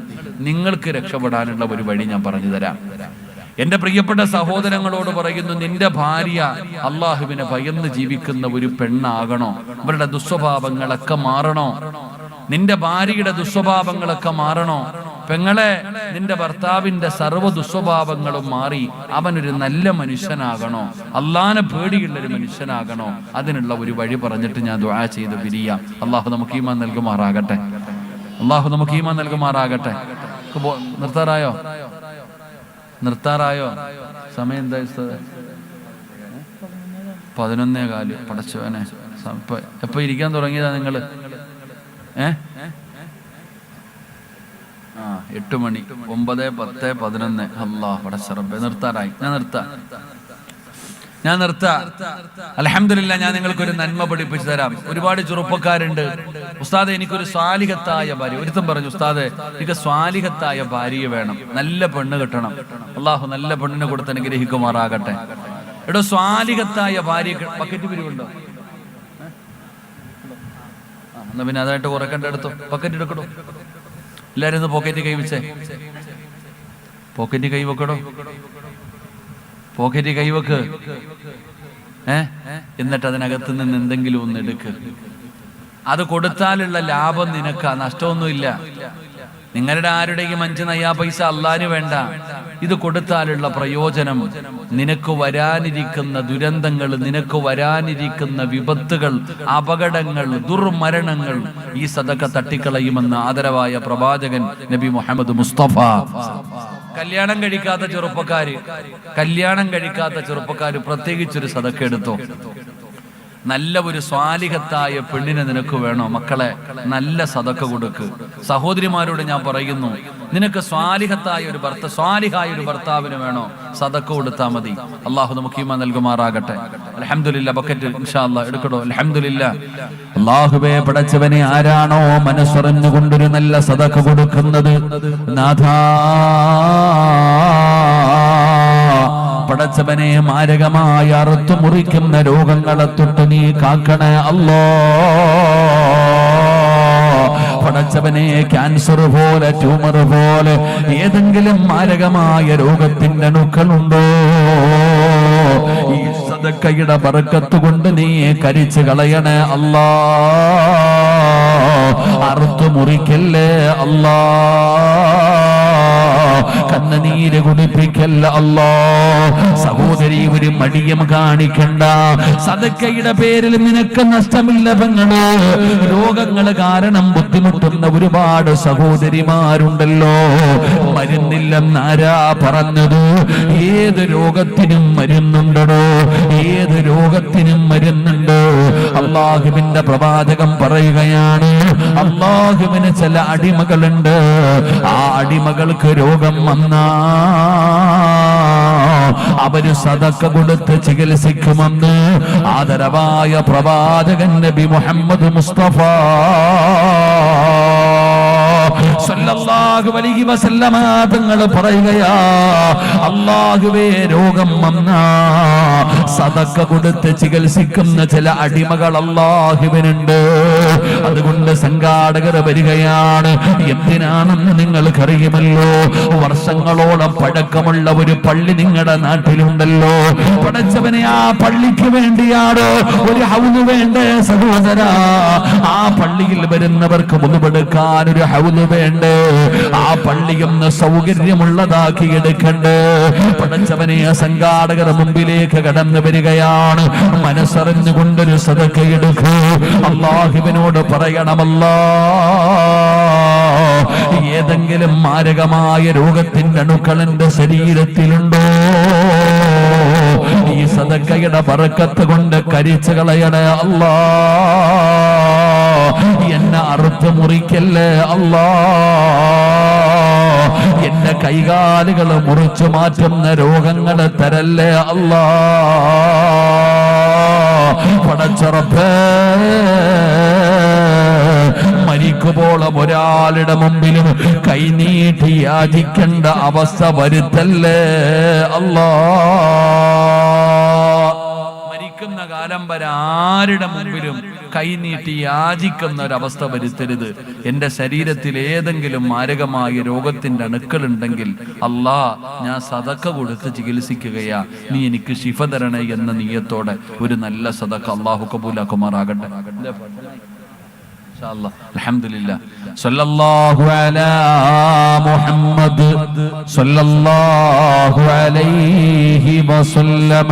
നിങ്ങൾക്ക് രക്ഷപ്പെടാനുള്ള ഒരു വഴി ഞാൻ പറഞ്ഞു തരാം. എന്റെ പ്രിയപ്പെട്ട സഹോദരങ്ങളോട് പറയുന്നു, നിന്റെ ഭാര്യ അള്ളാഹുവിനെ ഭയന്ന് ജീവിക്കുന്ന ഒരു പെണ്ണാകണോ? അവരുടെ ദുസ്വഭാവങ്ങളൊക്കെ മാറണോ? നിന്റെ ഭാര്യയുടെ ദുസ്വഭാവങ്ങളൊക്കെ മാറണോ? പെങ്ങളെ, നിന്റെ ഭർത്താവിന്റെ സർവ്വ ദുസ്വഭാവങ്ങളും മാറി അവനൊരു നല്ല മനുഷ്യനാകണോ? അള്ളാനെ പേടിയുള്ളൊരു മനുഷ്യനാകണോ? അതിനുള്ള ഒരു വഴി പറഞ്ഞിട്ട് ഞാൻ ദുആ ചെയ്ത് പിരിയാം. അള്ളാഹു നമുക്ക് ഈമാൻ നൽകുമാറാകട്ടെ. അള്ളാഹു നമുക്ക് ഈമാൻ നൽകുമാറാകട്ടെ. നിർത്താറായോ? സമയം എന്താ? 11:15. പടച്ചോനെ, എപ്പോ ഇരിക്കാൻ തുടങ്ങിയതാ നിങ്ങള്? 8 മണി, 9, 10, 11. അല്ലാഹ് പടച്ചറബ്ബേ, നിർത്താറായി. ഞാൻ നിർത്താ. അൽഹംദുലില്ലാ, ഞാൻ നിങ്ങൾക്കൊരു നന്മ പഠിപ്പിച്ചു തരാം. ഒരുപാട് ചെറുപ്പക്കാരുണ്ട്, ഉസ്താദെ എനിക്കൊരു സ്വാലിഹത്തായ ഭാര്യ. ഒരുത്തൻ പറഞ്ഞു, ഉസ്താദെ എനിക്ക് സ്വാലിഹത്തായ ഭാര്യയെ വേണം, നല്ല പെണ്ണ് കിട്ടണം. അള്ളാഹു നല്ല പെണ്ണിനെ കൊടുത്ത് അനുഗ്രഹിക്കുമാറാകട്ടെ. എടോ, സ്വാലിഹത്തായ ഭാര്യ ബക്കറ്റ് പിരിവുണ്ടോ? എന്നാ പിന്നെ അതായിട്ട് കുറക്കണ്ട, എടുത്തോ, ബക്കറ്റ് എടുക്കടോ. എല്ലാരും ഒന്ന് പോക്കറ്റ് കൈവച്ചേ. പോക്കറ്റ് കൈവെക്കടോ, പോക്കറ്റ് കൈവെക്ക്. എന്നിട്ട് അതിനകത്ത് നിന്ന് എന്തെങ്കിലും ഒന്ന് എടുക്ക്. അത് കൊടുത്താലുള്ള ലാഭം നിനക്ക്, നഷ്ടമൊന്നുമില്ല. നിങ്ങളുടെ ആരുടെയും 5 നയ്യാ പൈസ അള്ളാന് വേണ്ട. ഇത് കൊടുത്താലുള്ള പ്രയോജനം, നിനക്ക് വരാനിരിക്കുന്ന ദുരന്തങ്ങൾ, നിനക്ക് വരാനിരിക്കുന്ന വിപത്തുകൾ, അപകടങ്ങൾ, ദുർമരണങ്ങൾ ഈ സദഖ തട്ടിക്കളയുമെന്ന് ആദരവായ പ്രവാചകൻ നബി മുഹമ്മദ് മുസ്തഫ. കല്യാണം കഴിക്കാത്ത ചെറുപ്പക്കാര് പ്രത്യേകിച്ചൊരു സദഖ എടുത്തോ. നല്ല ഒരു സ്വാലിഹത്തായ പെണ്ണിനെ നിനക്ക് വേണോ? മക്കളെ, നല്ല സദഖ കൊടുക്ക്. സഹോദരിമാരോട് ഞാൻ പറയുന്നു, നിനക്ക് സ്വാലിഹായ ഒരു ഭർത്താവിന് വേണോ? സദഖ കൊടുത്താൽ മതി. അള്ളാഹു നമുക്ക് ഈമാൻ നൽകുമാറാകട്ടെ. അൽഹംദുലില്ലാ, ബക്കറ്റ് ഇൻഷാ അല്ലാഹ് എടുക്കടോ. അൽഹംദുലില്ലാ. അല്ലാഹുവേ, പടച്ചവനെ, ആരാണോ മനസ്സറിഞ്ഞുകൊണ്ടൊരു നല്ല സദഖ കൊടുക്കുന്നത്, നാഥാ പടച്ചവനെ, മാരകമായ അറുത്തു മുറിക്കുന്ന രോഗങ്ങളെ തൊട്ട് നീ കാക്കണേ അല്ലാ. പടച്ചവനെ, ക്യാൻസർ പോലെ, ട്യൂമർ പോലെ ഏതെങ്കിലും മാരകമായ രോഗത്തിന്റെ അണുക്കളുണ്ടോ? ഈ സദഖയുടെ ബറക്കത്ത് കൊണ്ട് നീ കരിച്ചു കളയണേ അല്ലാ. അറുത്തു മുറിക്കല്ലേ അല്ലാ. കണ്ണുനീര് കുടിപ്പിക്കല്ല അല്ലാ. സഹോദരി, ഒരു മടിയും കാണിക്കണ്ട. സദക്കയുടെ പേരിൽ നിനക്ക് നഷ്ടമില്ല പെങ്ങള്. രോഗങ്ങൾ കാരണം ബുദ്ധിമുട്ടുന്ന ഒരുപാട് സഹോദരിമാരുണ്ടല്ലോ. മരുന്നില്ലെന്നാരാ പറഞ്ഞത്? ഏത് രോഗത്തിനും മരുന്നുണ്ടോ? ഏത് രോഗത്തിനും മരുന്നുണ്ട്. അല്ലാഹുവിന്റെ പ്രവാചകൻ പറയുകയാണ്, അല്ലാഹുവിന് ചില അടിമകളുണ്ട്. ആ അടിമകൾക്ക് രോഗം വന്നാ അവര് സദക്ക കൊടുത്ത് ചികിത്സിക്കുമെന്ന് ആദരവായ പ്രവാചകൻ നബി മുഹമ്മദ് മുസ്തഫ സല്ലല്ലാഹു അലൈഹി വസല്ലമ തങ്ങൾ പറയുകയാ, അല്ലാഹുവേ, രോഗം വന്നാ സദക്ക കൊടുത്ത് ചികിത്സിക്കുന്ന ചില അടിമകൾ അല്ലാഹുവിനുണ്ട്. അതുകൊണ്ട് സംഘാടകർ വരികയാണ്. എന്തിനാണെന്ന് നിങ്ങൾക്കറിയുമല്ലോ. വർഷങ്ങളോളം പഴക്കമുള്ള ഒരു പള്ളി നിങ്ങളുടെ നാട്ടിലുണ്ടല്ലോ. പടച്ചവനെ, ആ പള്ളിക്ക് വേണ്ടിയാണ് ഒരു ഹൗദ് വേണ്ടേ സഹോദരാ? ആ പള്ളിയിൽ വരുന്നവർക്ക് മുതുപെടുക്കാൻ ഒരു ഹൗദ് വേണ്ടേ? ആ പള്ളിയൊന്ന് സൗകര്യമുള്ളതാക്കി എടുക്കണ്ടേ? പടച്ചവനെ, സംഘാടകർ മുമ്പിലേക്ക് കടന്നു വരികയാണ്. മനസ്സറിഞ്ഞുകൊണ്ടൊരു സദക്ക എടുക്കൂ. അല്ലാഹുവിനോട് പറയണമല്ലോ, ഏതെങ്കിലും മാരകമായ രോഗത്തിന്റെ അണുക്കൾ എന്റെ ശരീരത്തിലുണ്ടോ? ഈ സദക്കയുടെ ബറക്കത്ത് കൊണ്ട് കരിച്ചു കളയണേ അല്ലാ. എന്നെ അറുത്ത് മുറിക്കല്ലേ അല്ലാ. എന്റെ കൈകാലുകൾ മുറിച്ചു മാറ്റുന്ന രോഗങ്ങൾ തരല്ലേ അല്ലാ. പടച്ചറപ്പേ, മരിക്കുമ്പോളും ഒരാളുടെ മുമ്പിലും കൈനീട്ടി യാചിക്കേണ്ട അവസ്ഥ വരുത്തല്ലേ അല്ലാ. മരിക്കുന്ന കാലം വരെ ആരുടെ മുമ്പിലും കൈനീട്ടി യാചിക്കുന്ന ഒരവസ്ഥ വരുത്തരുത്. എന്റെ ശരീരത്തിൽ ഏതെങ്കിലും മാരകമായ രോഗത്തിന്റെ അണുക്കളുണ്ടെങ്കിൽ അല്ലാ, ഞാൻ സദക്ക കൊടുത്ത് ചികിത്സിക്കുകയാ, നീ എനിക്ക് ശിഫ തരണേ എന്ന നിയ്യത്തോടെ ഒരു നല്ല സദക്ക അല്ലാഹു കബൂലാക്കുമാറാകട്ടെ. അൽഹംദുലില്ലാ. സല്ലല്ലാഹു അലാ മുഹമ്മദ് സല്ലല്ലാഹു അലൈഹി വസല്ലമ.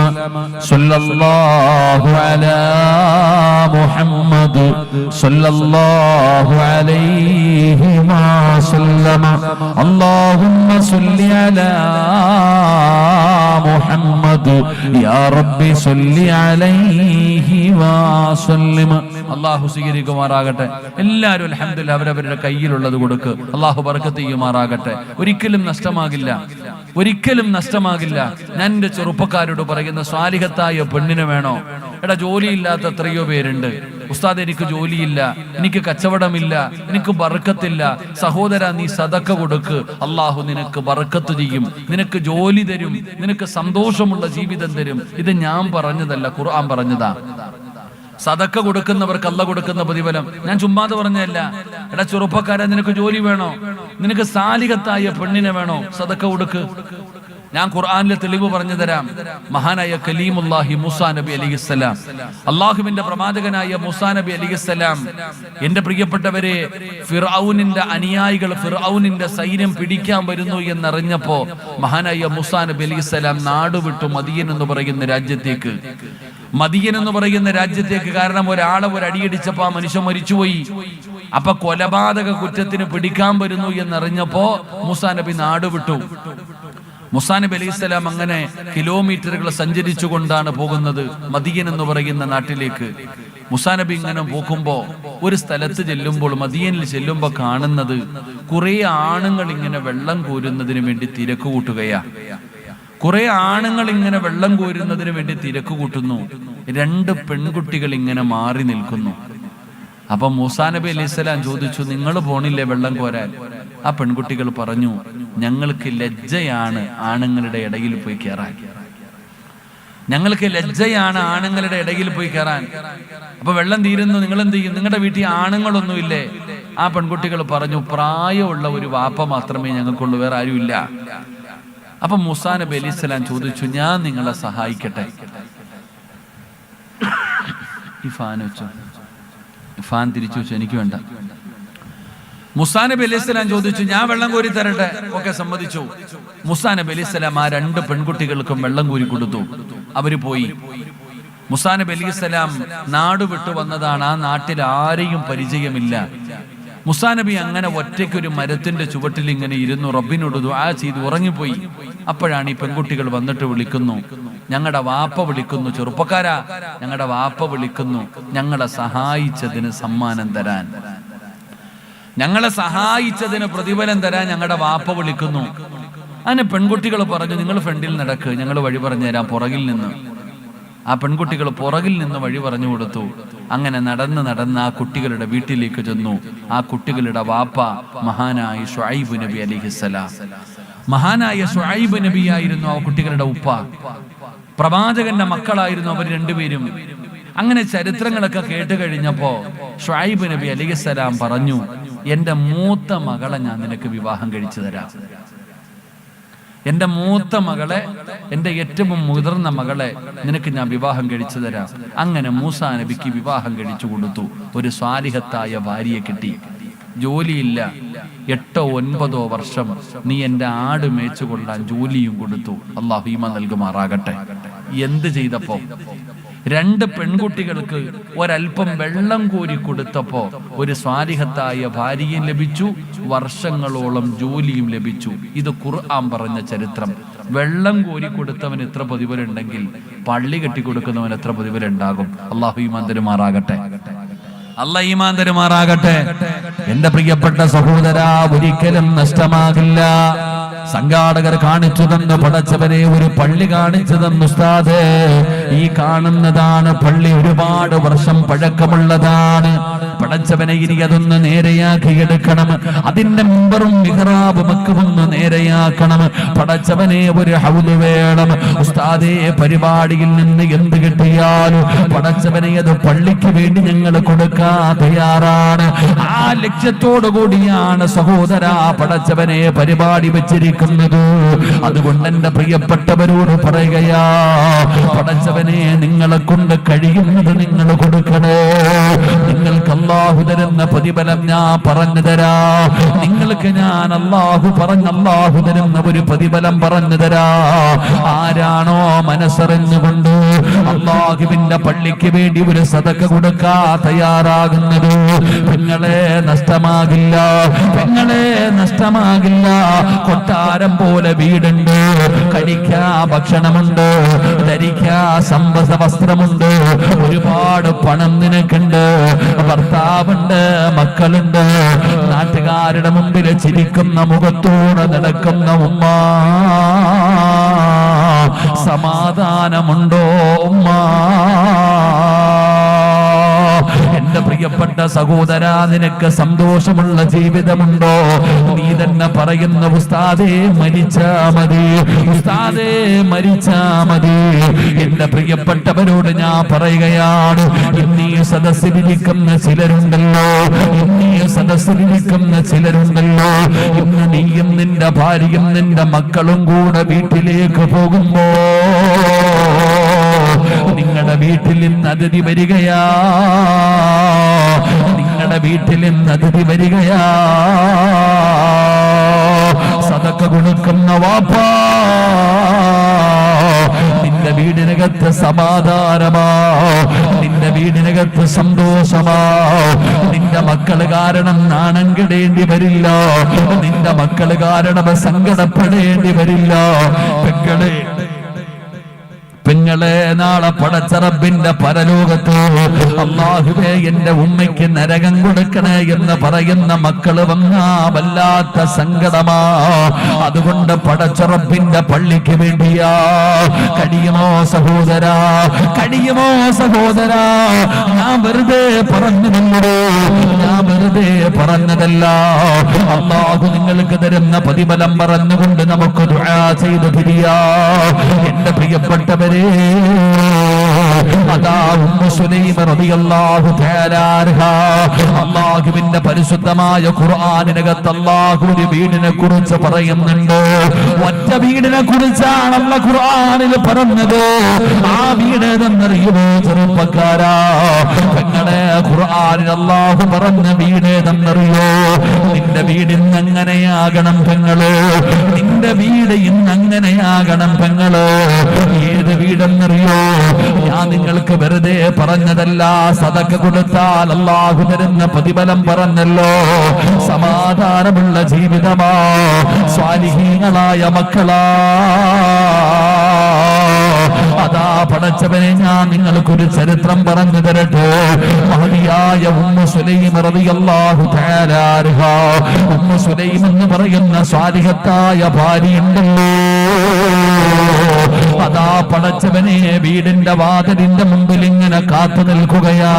സല്ലല്ലാഹു അലാ മുഹമ്മദ് സല്ലല്ലാഹു അലൈഹി വസല്ലമ. അല്ലാഹുമ്മ സല്ലി അലാ മുഹമ്മദ് യാ റബ്ബി സല്ലി അലൈഹി വസല്ലമ. അല്ലാഹു സ്വീകരിക്കുമാറാകട്ടെ. എല്ലാവരും അൽഹംദുലില്ലാ അവരവരുടെ കയ്യിലുള്ളത് കൊടുക്ക്. അല്ലാഹു ബർക്കത്ത് ചെയ്യുമാറാകട്ടെ. ഒരിക്കലും നഷ്ടമാകില്ല, ഒരിക്കലും നഷ്ടമാകില്ല. ഞാൻ എന്റെ ചെറുപ്പക്കാരോട് പറയുന്ന, സ്വാലിഹത്തായ പെണ്ണിനെ വേണോ? എടാ, ജോലിയില്ലാത്ത എത്രയോ പേരുണ്ട്. ഉസ്താദ്, എനിക്ക് ജോലിയില്ല, എനിക്ക് കച്ചവടമില്ല, എനിക്ക് ബർക്കത്തില്ല. സഹോദര, നീ സദക്ക കൊടുക്ക്. അല്ലാഹു നിനക്ക് ബർക്കത്ത് ചെയ്യും, നിനക്ക് ജോലി തരും, നിനക്ക് സന്തോഷമുള്ള ജീവിതം തരും. ഇത് ഞാൻ പറഞ്ഞതല്ല, ഖുർആൻ പറഞ്ഞതാ. സദക്ക കൊടുക്കുന്നവർക്ക് അല്ലാഹു കൊടുക്കുന്ന പ്രതിഫലം ഞാൻ ചുമ്മാതെ പറഞ്ഞതല്ല. എടാ ചെറുപ്പക്കാരൻ, നിനക്ക് ജോലി വേണോ? നിനക്ക് സാലിഹത്തായ പെണ്ണിനെ വേണോ? സദക്ക കൊടുക്ക്. ഞാൻ ഖുർആനിലെ തെളിവ് പറഞ്ഞു തരാം. മഹാനായ കലീമുല്ലാഹി മൂസാ നബി അലൈഹിസ്സലാം, അല്ലാഹുവിന്റെ പ്രവാചകനായ മൂസാ നബി അലൈഹിസ്സലാം, എന്റെ പ്രിയപ്പെട്ടവരെ, ഫിർഔനിന്റെ അനുയായികൾ, ഫിർഔനിന്റെ സൈന്യം പിടിക്കാൻ വരുന്നു എന്നറിഞ്ഞപ്പോ മഹാനായ മൂസാ നബി അലൈഹിസ്സലാം നാടുവിട്ടു മദിയൻ എന്ന് പറയുന്ന രാജ്യത്തേക്ക്. മദിയൻ എന്ന് പറയുന്ന രാജ്യത്തേക്ക്. കാരണം ഒരാളെ ഒരു അടിയടിച്ചപ്പോ ആ മനുഷ്യൻ മരിച്ചുപോയി. അപ്പൊ കൊലപാതക കുറ്റത്തിന് പിടിക്കാൻ വരുന്നു എന്നറിഞ്ഞപ്പോ മൂസാ നബി നാടുവിട്ടു. മൂസാ നബി അലൈഹിസ്സലാം അങ്ങനെ കിലോമീറ്ററുകൾ സഞ്ചരിച്ചുകൊണ്ടാണ് പോകുന്നത് മദിയൻ എന്ന് പറയുന്ന നാട്ടിലേക്ക്. മൂസാ നബി ഇങ്ങനെ പോകുമ്പോ ഒരു സ്ഥലത്ത് ചെല്ലുമ്പോൾ, മദിയനിൽ ചെല്ലുമ്പോ കാണുന്നത് കുറെ ആണുങ്ങൾ ഇങ്ങനെ വെള്ളം കോരുന്നതിന് വേണ്ടി തിരക്ക് കൂട്ടുകയാ. കുറെ ആണുങ്ങൾ ഇങ്ങനെ വെള്ളം കോരുന്നതിന് വേണ്ടി തിരക്ക് കൂട്ടുന്നു. 2 പെൺകുട്ടികൾ ഇങ്ങനെ മാറി നിൽക്കുന്നു. അപ്പൊ മൂസാ നബി അലൈഹിസ്സലാം ചോദിച്ചു, നിങ്ങൾ പോണില്ലേ വെള്ളം കോരാൻ? ആ പെൺകുട്ടികൾ പറഞ്ഞു, ഞങ്ങൾക്ക് ലജ്ജയാണ് ആണുങ്ങളുടെ ഇടയിൽ പോയി കയറാൻ. ഞങ്ങൾക്ക് ലജ്ജയാണ് ആണുങ്ങളുടെ ഇടയിൽ പോയി കയറാൻ. അപ്പൊ വെള്ളം തീരുന്നു, നിങ്ങൾ എന്ത് ചെയ്യും? നിങ്ങളുടെ വീട്ടിൽ ആണുങ്ങളൊന്നുമില്ലേ? ആ പെൺകുട്ടികൾ പറഞ്ഞു, പ്രായമുള്ള ഒരു വാപ്പ മാത്രമേ ഞങ്ങൾക്കുള്ളൂ, വേറെ ആരുമില്ല. അപ്പൊ മൂസാ നബി അലൈഹിസ്സലാം ചോദിച്ചു, ഞാൻ നിങ്ങളെ സഹായിക്കട്ടെ? ഈ ഫാൻ വെച്ചോ, ഫാൻ തിരിച്ചു വെച്ചു, എനിക്ക് വേണ്ട. മൂസാ നബി അലൈഹിസ്സലാം ചോദിച്ചു, ഞാൻ വെള്ളം കോരി തരട്ടെ? ഒക്കെ സമ്മതിച്ചു. മൂസാ നബി അലൈഹിസ്സലാം ആ 2 പെൺകുട്ടികൾക്കും വെള്ളം കോരി കൊടുത്തു. അവര് പോയി. മൂസാ നബി അലൈഹിസ്സലാം നാട് വിട്ടു വന്നതാണ്. ആ നാട്ടിൽ ആരെയും പരിചയമില്ല. മൂസാ നബി അങ്ങനെ ഒറ്റയ്ക്കൊരു മരത്തിന്റെ ചുവട്ടിൽ ഇങ്ങനെ ഇരുന്നു റബ്ബിനോട് ദുആ ചെയ്ത് ഉറങ്ങിപ്പോയി. അപ്പോഴാണ് ഈ പെൺകുട്ടികൾ വന്നിട്ട് വിളിക്കുന്നു, ഞങ്ങളുടെ വാപ്പ വിളിക്കുന്നു, ചെറുപ്പക്കാരാ ഞങ്ങളുടെ വാപ്പ വിളിക്കുന്നു, ഞങ്ങളെ സഹായിച്ചതിന് സമ്മാനം തരാൻ, ഞങ്ങളെ സഹായിച്ചതിന് പ്രതിഫലം തരാൻ ഞങ്ങളുടെ വാപ്പ വിളിക്കുന്നു. അങ്ങനെ പെൺകുട്ടികൾ പറഞ്ഞു, നിങ്ങൾ ഫ്രണ്ടിൽ നടക്ക്, ഞങ്ങൾ വഴി പറഞ്ഞു തരാം പുറകിൽ നിന്ന്. ആ പെൺകുട്ടികൾ പുറകിൽ നിന്ന് വഴി പറഞ്ഞു കൊടുത്തു. അങ്ങനെ നടന്ന് ആ കുട്ടികളുടെ വീട്ടിലേക്ക് ചെന്നു. ആ കുട്ടികളുടെ വാപ്പ മഹാനായ ശുഐബ് നബി അലൈഹിസ്സലാം. മഹാനായ ശുഐബ് നബിയായിരുന്നു ആ കുട്ടികളുടെ ഉപ്പ. പ്രവാചകന്റെ മക്കളായിരുന്നു അവർ രണ്ടുപേരും. അങ്ങനെ ചരിത്രങ്ങളൊക്കെ കേട്ട് കഴിഞ്ഞപ്പോ ശുഐബ് നബി അലൈഹിസ്സലാം പറഞ്ഞു, എന്റെ മൂത്ത മകളെ ഞാൻ നിനക്ക് വിവാഹം കഴിച്ചു തരാം. എന്റെ മൂത്ത മകളെ, എന്റെ ഏറ്റവും മുതിർന്ന മകളെ നിനക്ക് ഞാൻ വിവാഹം കഴിച്ചു തരാം. അങ്ങനെ മൂസാ നബിക്ക് വിവാഹം കഴിച്ചു കൊടുത്തു. ഒരു സ്വാലിഹത്തായ ഭാര്യയെ കിട്ടി. ജോലിയില്ല, 8-9 വർഷം നീ എന്റെ ആട് മേച്ചു കൊള്ളാൻ ജോലിയും കൊടുത്തു. അല്ലാഹു ഈമാൻ നൽകുമാറാകട്ടെ. എന്ത് ചെയ്തപ്പോ 2 പെൺകുട്ടികൾക്ക് ഒരൽപ്പം വെള്ളം കോരി കൊടുത്തപ്പോ ഒരു സ്വാലിഹത്തായ ഭാര്യയും ലഭിച്ചു, വർഷങ്ങളോളം ജോലിയും ലഭിച്ചു. ഇത് ഖുർആൻ പറഞ്ഞ ചരിത്രം. വെള്ളം കോരി കൊടുത്തവൻ എത്ര പ്രതിഫലമുണ്ടെങ്കിൽ പള്ളി കെട്ടിക്കൊടുക്കുന്നവൻ എത്ര പ്രതിഫലമുണ്ടാകും. അല്ലാഹു ഈമാൻ തരുമാറാകട്ടെ. അല്ലാഹു ഈമാൻ തരുമാറാകട്ടെ. എന്റെ പ്രിയപ്പെട്ട സഹോദരാ, ഒരിക്കലും നഷ്ടമാകില്ല. സംഘാടകർ കാണിച്ചു തന്നു, പടച്ചവനെ ഒരു പള്ളി കാണിച്ചു തന്നു. ഉസ്താദേ, ഈ കാണുന്നതാണ് പള്ളി, ഒരുപാട് വർഷം പഴക്കമുള്ളതാണ്. പടച്ചവനെ ഇനി അതൊന്ന് നേരെയാക്കി എടുക്കണം. അതിന്റെ മിമ്പറും മിഹ്റാബും ഒക്കെ ഒന്ന് നേരെയാക്കണം. പടച്ചവനെ ഒരു ഹൗദ് വേണം. ഉസ്താദേ, പരിപാടിയിൽ നിന്ന് എന്ത് കിട്ടിയാലും പടച്ചവനെ അത് പള്ളിക്ക് വേണ്ടി ഞങ്ങൾ കൊടുക്കാൻ തയ്യാറാണ്. ആ ലക്ഷ്യത്തോടു കൂടിയാണ് സഹോദരാ പടച്ചവനെ പരിപാടി വെച്ചിരിക്കുന്നത്. അതുകൊണ്ട് എന്റെ പ്രിയപ്പെട്ടവരോട് പറയുകയാ, പടച്ചവനെ നിങ്ങളെ കൊണ്ട് കഴിയുന്നത് നിങ്ങൾ കൊടുക്കണേ. നിങ്ങൾക്ക് അല്ലാഹു തരുന്ന പ്രതിഫലം ഞാൻ പറഞ്ഞു തരാ. നിങ്ങൾക്ക് ഞാൻ അല്ലാഹു തരുന്ന ഒരു പ്രതിഫലം പറഞ്ഞു തരാ. ആരാണോ മനസ്സറിഞ്ഞുകൊണ്ട് അല്ലാഹുവിന്റെ പള്ളിക്ക് വേണ്ടി ഒരു സദഖ കൊടുക്കാൻ തയ്യാറാകുന്നത്, പെങ്ങളെ നഷ്ടമാകില്ല, പെങ്ങളെ നഷ്ടമാകില്ല. കൊട്ടാരം പോലെ വീടുണ്ട്, കഴിക്കാ ഭക്ഷണമുണ്ട്, ധരിക്കാ സമ്പസ വസ്ത്രമുണ്ട്, ഒരുപാട് പണം നിനക്കുണ്ട്, ഭർത്താവുണ്ട്, മക്കളുണ്ട്, നാട്ടുകാരുടെ മുമ്പിൽ ചിരിക്കുന്ന മുഖത്തോടെ നടക്കുന്ന ഉമ്മ. സമാധാനമുണ്ടോ ഉമ്മ? എന്റെ പ്രിയപ്പെട്ട സഹോദരാ, നിനക്ക് സന്തോഷമുള്ള ജീവിതമുണ്ടോ? നീ തന്നെ പറയുന്ന ഉസ്താദേ മരിച്ചാ മതി, ഉസ്താദേ മരിച്ചാ മതി. എന്റെ പ്രിയപ്പെട്ടവരോട് ഞാൻ പറയുകയാണ്, ഇന്നീ സദസ്സിലിരിക്കുന്ന ചിലരുണ്ടല്ലോ, ഇന്നീ സദസ്സിലിരിക്കുന്ന ചിലരുണ്ടല്ലോ, ഇന്ന് നീയും നിന്റെ ഭാര്യയും നിന്റെ മക്കളും കൂടെ വീട്ടിലേക്ക് പോകുമ്പോ നിങ്ങളുടെ വീട്ടിൽ ഇന്ന് അതിഥി വരികയാ, നിങ്ങളുടെ വീട്ടിൽ ഇന്ന് അതിഥി വരികയാ. സദഖ കൊടുക്കുന്ന വാപ്പാ, നിന്റെ വീടിനകത്ത് സമാധാനമാ, നിന്റെ വീടിനകത്ത് സന്തോഷമാ. നിന്റെ മക്കള് കാരണം നാണം കെടേണ്ടി വരില്ല, നിന്റെ മക്കള് കാരണം സങ്കടപ്പെടേണ്ടി വരില്ല. പെങ്ങളെ, നാളെ പടച്ച റബ്ബിന്റെ പരലോകത്ത് അല്ലാഹുവേ എന്റെ ഉമ്മയ്ക്ക് നരകം കൊടുക്കണേ എന്ന് പറയുന്ന മക്കള് വന്നാ വല്ലാത്ത സങ്കടമാ. അതുകൊണ്ട് പടച്ച റബ്ബിന്റെ പള്ളിക്ക് വേണ്ടിയാ. കഴിയുമോ സഹോദരാ, കഴിയുമോ സഹോദരാ? ഞാൻ വെറുതെ പറഞ്ഞതല്ലോ, ഞാൻ വെറുതെ പറഞ്ഞതല്ല. അല്ലാഹു നിങ്ങൾക്ക് തരുന്ന പ്രതിഫലം പറഞ്ഞുകൊണ്ട് നമുക്ക് ദുആ ചെയ്ത് പിരിയാ. എന്റെ പ്രിയപ്പെട്ടവരെ, അതാ ഉമ്മു സുലൈമ റളിയല്ലാഹു തആല അൻഹ അല്ലാഹുവിന്റെ പരിശുദ്ധമായ ഖുർആനിനകത്ത് അല്ലാഹു ഒരു വീടിനെ കുറിച്ച് പറയുന്നുണ്ട്. ഒറ്റ വീടിനെ കുറിച്ചാണ് അല്ലാഹു ഖുർആനിൽ പറഞ്ഞത്. ആ വീട് ഏതെന്നറിയുമോ ചെറുപ്പക്കാരാ? പെങ്ങളെ, ഖുർആനിൽ അല്ലാഹു പറഞ്ഞ വീട് ഏതെന്നറിയോ? നിന്റെ വീട് ഇന്ന് അങ്ങനെയാകണം പെങ്ങള്. നിന്റെ വീട് ഇന്ന് അങ്ങനെയാകണം പെങ്ങള്. ഏത് വീടെന്നറിയോ? ഞാൻ നിങ്ങൾക്ക് വെറുതെ പറഞ്ഞതല്ല. സദഖ കൊടുത്താൽ അല്ലാഹു തരുന്ന പ്രതിഫലം പറഞ്ഞല്ലോ. സമാധാനമുള്ള ജീവിതമാ, സ്വാലിഹീങ്ങളായ മക്കളാ. അതാ പടച്ചവനെ, ഞാൻ നിങ്ങൾക്കൊരു ചരിത്രം പറഞ്ഞു തരട്ടെ. മഹദിയായ ഉമ്മു സുലൈമ റളിയല്ലാഹു തആല അൻഹ, ഉമ്മു സുലൈം എന്ന് പറയുന്ന സ്വാലിഹത്തായ ഭാര്യയുണ്ടല്ലോ. അതാ പടച്ചവനെ വീടിന്റെ വാതിലിന്റെ മുമ്പിൽ ഇങ്ങനെ കാത്തു നിൽക്കുകയാ.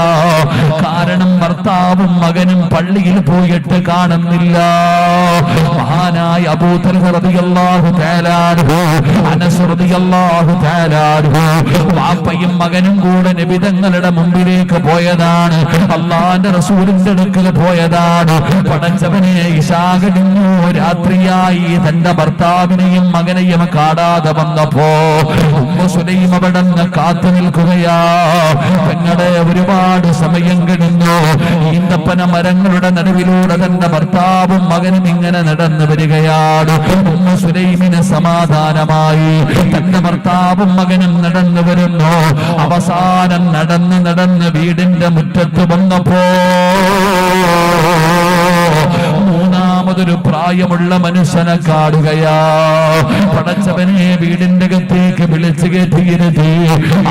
കാരണം ഭർത്താവും മകനും പള്ളിയിൽ പോയിട്ട് കാണുന്നില്ല. മഹാനായ അബൂ തൽഹ റളിയല്ലാഹു തആല അൻഹു, അനസ് റളിയല്ലാഹു തആല അൻഹു, വാപ്പയും മകനും കൂടെ നബി തങ്ങളുടെ മുമ്പിലേക്ക് പോയതാണ്. അല്ലാഹുവിന്റെ റസൂലിന്റെ അടുക്കൽ പോയതാണ്. പടച്ചവനെ ഇശാ കഴിഞ്ഞു, രാത്രിയായി. തന്റെ ഭർത്താവിനെയും മകനെയും കാണാതെ വന്നപ്പോ ഉമ്മു സുലൈം അവിടെ കാത്തു നിൽക്കുകയാ. പെങ്ങളെ, ഒരുപാട് സമയം കഴിഞ്ഞു. ഈന്തപ്പന മരങ്ങളുടെ നടുവിലൂടെ തന്റെ ഭർത്താവും മകനും ഇങ്ങനെ നടന്നു വരികയാണ്. ഉമ്മു സുലൈമിന് സമാധാനമായി. തന്റെ ഭർത്താവും മകനും നടന്നു വരുന്നു. അവസാനം നടന്ന് വീടിന്റെ മുറ്റത്ത് വന്നപ്പോ മൂന്നാമതൊരു പ്രായമുള്ള മനുഷ്യനെ കാണുകയാ. പടച്ചവനെ വീടിന്റെ അകത്തേക്ക് വിളിച്ചു കയറ്റിയിരുത്തി.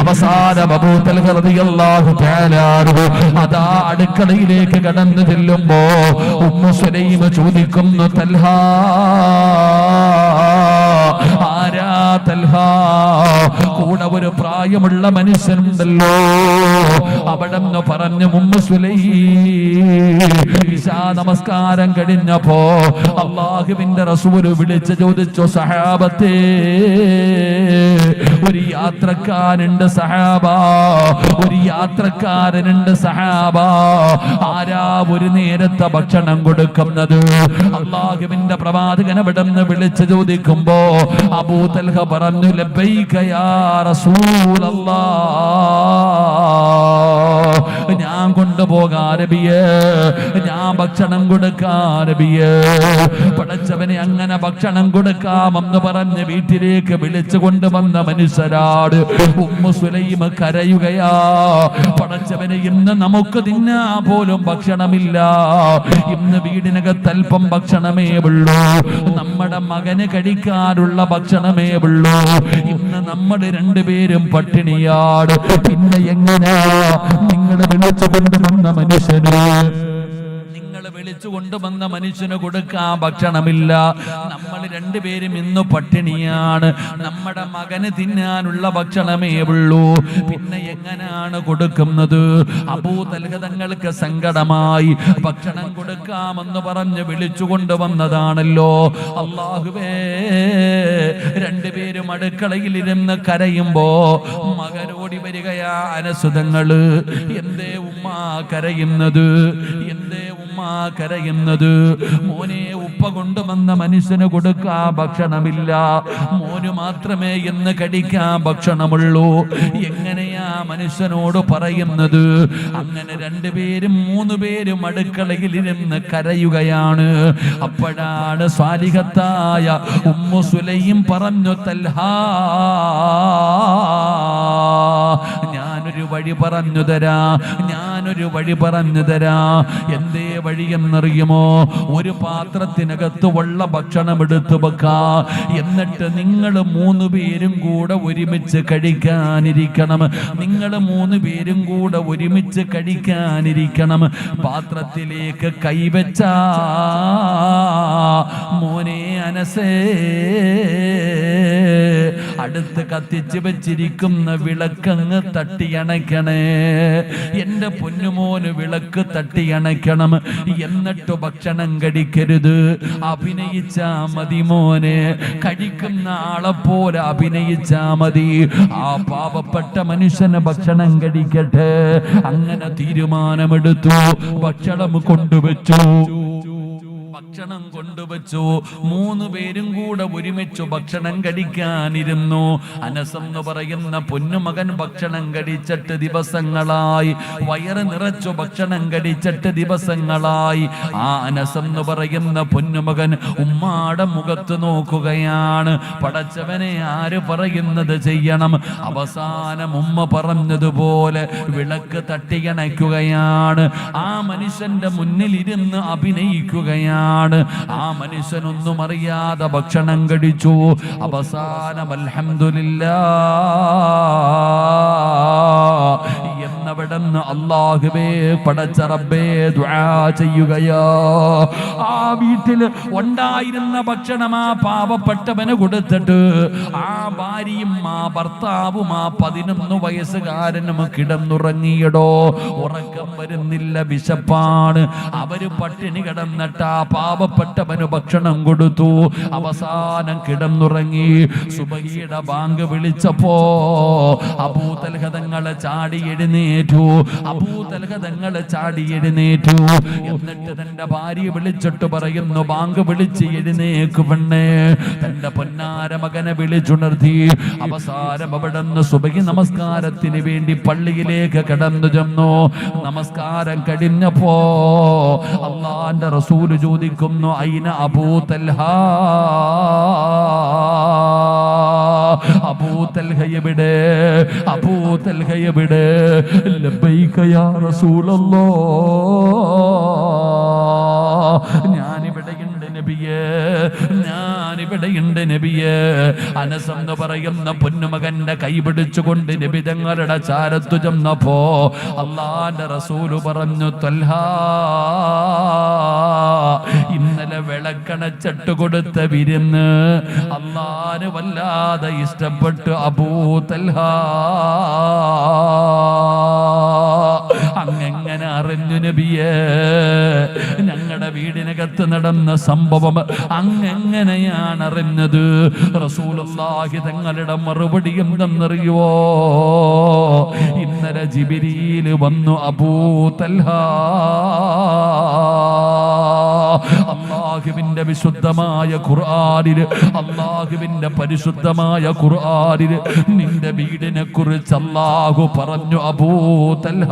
അവസാനം അബൂ തൽഹ റളിയല്ലാഹു തആല അൻഹു അതാ അടുക്കളയിലേക്ക് കടന്നു ചെല്ലുമ്പോ ഉമ്മു സുലൈം ചോദിക്കുന്നു, തൽഹ, ആരാ തൽഹ? കൂടെ ഒരു പ്രായമുള്ള മനുഷ്യനുണ്ടല്ലോ. അവിടെ പറഞ്ഞു ഉമ്മു സുലൈം ഇശാ നമസ്കാരം കഴിഞ്ഞപ്പോ അല്ലാഹുവിന്റെ റസൂല് വിളിച്ച് ചോദിച്ചു, സഹാബത്തേ, ഒരു യാത്രക്കാരനുണ്ട് സഹാബ, ഒരു യാത്രക്കാരനുണ്ട് സഹാബ. ആരാ ഒരു നേരത്തെ ഭക്ഷണം കൊടുക്കുന്നത്? അല്ലാഹുവിന്റെ പ്രവാചകൻ അവിടെ നിന്ന് വിളിച്ച് ചോദിക്കുമ്പോ അബൂ തൽഹ പറഞ്ഞു, ലബ്ബൈക യാ റസൂലല്ലാഹ്, ഞാൻ കൊണ്ടുപോകാ നബിയേ, ഞാൻ ഭക്ഷണം കൊടുക്കാ നബിയേ. പടച്ചവനെ, അങ്ങനെ ഭക്ഷണം കൊടുക്കാമെന്ന് പറഞ്ഞ് വീട്ടിലേക്ക് വിളിച്ചു കൊണ്ടുവന്ന മനുഷ്യരാട് ഉമ്മു സുലൈം കരയുകയാ. പടച്ചവനെ, ഇന്ന് നമുക്ക് തിന്നാൻ പോലും ഭക്ഷണമില്ല. ഇന്ന് വീടിനകത്ത് അല്പം ഭക്ഷണമേ ഉള്ളൂ. നമ്മുടെ മകന് കഴിക്കാനുള്ള ഭക്ഷണമേ ഉള്ളൂ. ഇന്ന് നമ്മൾ രണ്ടുപേരും പട്ടിണിയാണ്. പിന്നെ എങ്ങനെയാ നിങ്ങൾ വിളിച്ചു കൊണ്ടുവന്ന മനുഷ്യന് കൊടുക്കാൻ ഭക്ഷണമില്ല. നമ്മൾ രണ്ടുപേരും ഇന്ന് പട്ടിണിയാണ്. നമ്മുടെ മകന് തിന്നാനുള്ള ഭക്ഷണമേ ഉള്ളൂ. പിന്നെ എങ്ങനെയാണ് കൊടുക്കുന്നത്? അബൂ തൽഹ തങ്ങൾക്ക് സങ്കടമായി. ഭക്ഷണം കൊടുക്കാമെന്ന് പറഞ്ഞ് വിളിച്ചു കൊണ്ടുവന്നതാണല്ലോ. അല്ലാഹുവേ, രണ്ടുപേരും അടുക്കളയിൽ ഇരുന്ന് കരയുമ്പോ മകനോടി വരികയാ. അനസ് തങ്ങള്, എന്തേ ഉമ്മ കരയുന്നത്? എന്തേ ഉമ്മ കരയുന്നത്? മോനെ, ഉപ്പ കൊണ്ടുവന്ന മനുഷ്യന് കൊടുക്കാൻ ഭക്ഷണമില്ല. മോന് മാത്രമേ ഇന്ന് കഴിക്കാൻ ഭക്ഷണമുള്ളൂ. എങ്ങനെയാ മനുഷ്യനോട് പറയുന്നത്? അങ്ങനെ രണ്ടുപേരും മൂന്നുപേരും അടുക്കളയിൽ ഇരുന്ന് കരയുകയാണ്. അപ്പോഴാണ് സ്വാലിഹത്തായ ഉമ്മു സുലൈം പറഞ്ഞു, തൽഹ, ഞാനൊരു വഴി പറഞ്ഞു തരാ. എന്തേ വഴിയെന്നറിയുമോ? ഒരു പാത്രത്തിനകത്ത് ഉള്ള ഭക്ഷണം എടുത്തു വെക്കാ. എന്നിട്ട് നിങ്ങൾ മൂന്നുപേരും കൂടെ ഒരുമിച്ച് കഴിക്കാനിരിക്കണം. പാത്രത്തിലേക്ക് കൈവച്ച മോനെ അനസേ, അടുത്ത് കത്തിച്ച് വെച്ചിരിക്കുന്ന വിളക്കങ്ങ് തട്ടിയണയ്ക്കണേ. എന്റെ പൊന്നുമോന് വിളക്ക് തട്ടിയണയ്ക്കണം. എന്നിട്ട് ഭക്ഷണം കഴിക്കരുത്. അഭിനയിച്ചാ മതി മോനെ, കഴിക്കുന്ന ആളെ പോലെ അഭിനയിച്ചാ മതി. ആ പാവപ്പെട്ട മനുഷ്യന് ഭക്ഷണം കഴിക്കട്ടെ. അങ്ങനെ തീരുമാനമെടുത്തു. ഭക്ഷണം കൊണ്ടുവച്ചു. ഭക്ഷണം കൊണ്ടുവച്ചു. 3 പേരും കൂടെ ഒരുമിച്ചു ഭക്ഷണം കഴിക്കാനിരുന്നു. അനസ് എന്ന് പറയുന്ന പൊന്നുമകൻ ഭക്ഷണം കഴിച്ചിട്ട് ദിവസങ്ങളായി, വയറ് നിറച്ചു ഭക്ഷണം കഴിച്ചിട്ട് ദിവസങ്ങളായി. ആ അനസ് എന്ന് പറയുന്ന പൊന്നുമകൻ ഉമ്മാടെ മുഖത്ത് നോക്കുകയാണ്. പടച്ചവനെ, ആര് പറയുന്നത് ചെയ്യണം? അവസാനം ഉമ്മ പറഞ്ഞതുപോലെ വിളക്ക് തട്ടിയണയ്ക്കുകയാണ്. ആ മനുഷ്യന്റെ മുന്നിലിരുന്ന് അഭിനയിക്കുകയാണ്. ആ മനുഷ്യനൊന്നും അറിയാതെ ഭക്ഷണം കഴിച്ചു. അവസാനം അൽഹംദുലില്ലാഹ് എന്നവിടെന്ന് അല്ലാഹുവേ പടച്ച റബ്ബേ ദുആ ചെയ്യുകയാ. ആ വീട്ടിൽ ഉണ്ടായിരുന്ന ഭക്ഷണം ആ പാവപ്പെട്ടവന് കൊടുത്തിട്ട് ആ ഭാര്യയും ആ ഭർത്താവും ആ 11 വയസ്സുകാരനും കിടന്നുറങ്ങിയടോ. ഉറക്കം വരുന്നില്ല, വിശപ്പാണ്. അവര് പട്ടിണി കിടന്നിട്ട് ആ പാവപ്പെട്ടവന് ഭക്ഷണം കൊടുത്തു. അവസാനം കിടന്നുറങ്ങി. സുബഹിയുടെ ബാങ്ക് വിളിച്ചപ്പോ അബൂ തൽഹ തങ്ങളെ ചാടി എഴുന്നേറ്റു. അബൂ തൽഹ തങ്ങളെ ചാടി എഴുന്നേറ്റു. എന്നിട്ട് തന്റെ ഭാര്യ വിളിച്ചിട്ട് പറയുന്നു, ബാങ്ക് വിളിച്ച് എഴുന്നേക്ക് പെണ്ണേ. തന്റെ പൊന്നാര മകനെ വിളിച്ചുണർത്തി. അവസാനം അവിടെ നിന്ന് സുബഹി നമസ്കാരത്തിന് വേണ്ടി പള്ളിയിലേക്ക് കടന്നു ചെന്നു. നമസ്കാരം കഴിഞ്ഞപ്പോ അല്ലാഹുവിന്റെ റസൂൽ ചോദിക്കുന്നു, ഐന അബൂ തൽഹ, അബൂ തൽഹ എവിടെ? അബൂ തൽഹ എവിടെ? ലബ്ബൈക യാ റസൂലല്ലാഹ്, ഞാനിവിടെയുണ്ട് നബിയേ, ഞാനിവിടെയുണ്ട് നബിയേ. അനസ് എന്ന് പറയുന്ന പൊന്നുമകന്റെ കൈ പിടിച്ചുകൊണ്ട് നബി തങ്ങളുടെ ചാരത്തു ചെന്നപ്പോ അല്ലാഹുവിന്റെ റസൂൽ പറഞ്ഞു, തൽഹ, ഇന്നലെ വിളക്കണച്ചിട്ട് കൊടുത്ത വിരുന്ന് അല്ലാഹുവിന് വല്ലാതെ ഇഷ്ടപ്പെട്ടു അബൂ തൽഹ. അങ്ങനെ അറിഞ്ഞു നബിയേ? ഞങ്ങളുടെ വീടിനകത്ത് നടന്ന സംഭവം അങ്ങനെയാണ് അറിഞ്ഞത്. റസൂലുള്ളാഹി തങ്ങളുടെ മറുപടി എന്തെന്നറിയോ? ഇന്നലെ ജിബ്രീൽ വന്നു അബൂ തൽഹ. അല്ലാഹുവിന്റെ വിശുദ്ധമായ ഖുർആനിൽ, അല്ലാഹുവിന്റെ പരിശുദ്ധമായ ഖുർആനിൽ നിന്റെ വീടിനെ കുറിച്ച് അല്ലാഹു പറഞ്ഞു, അബൂ തൽഹ.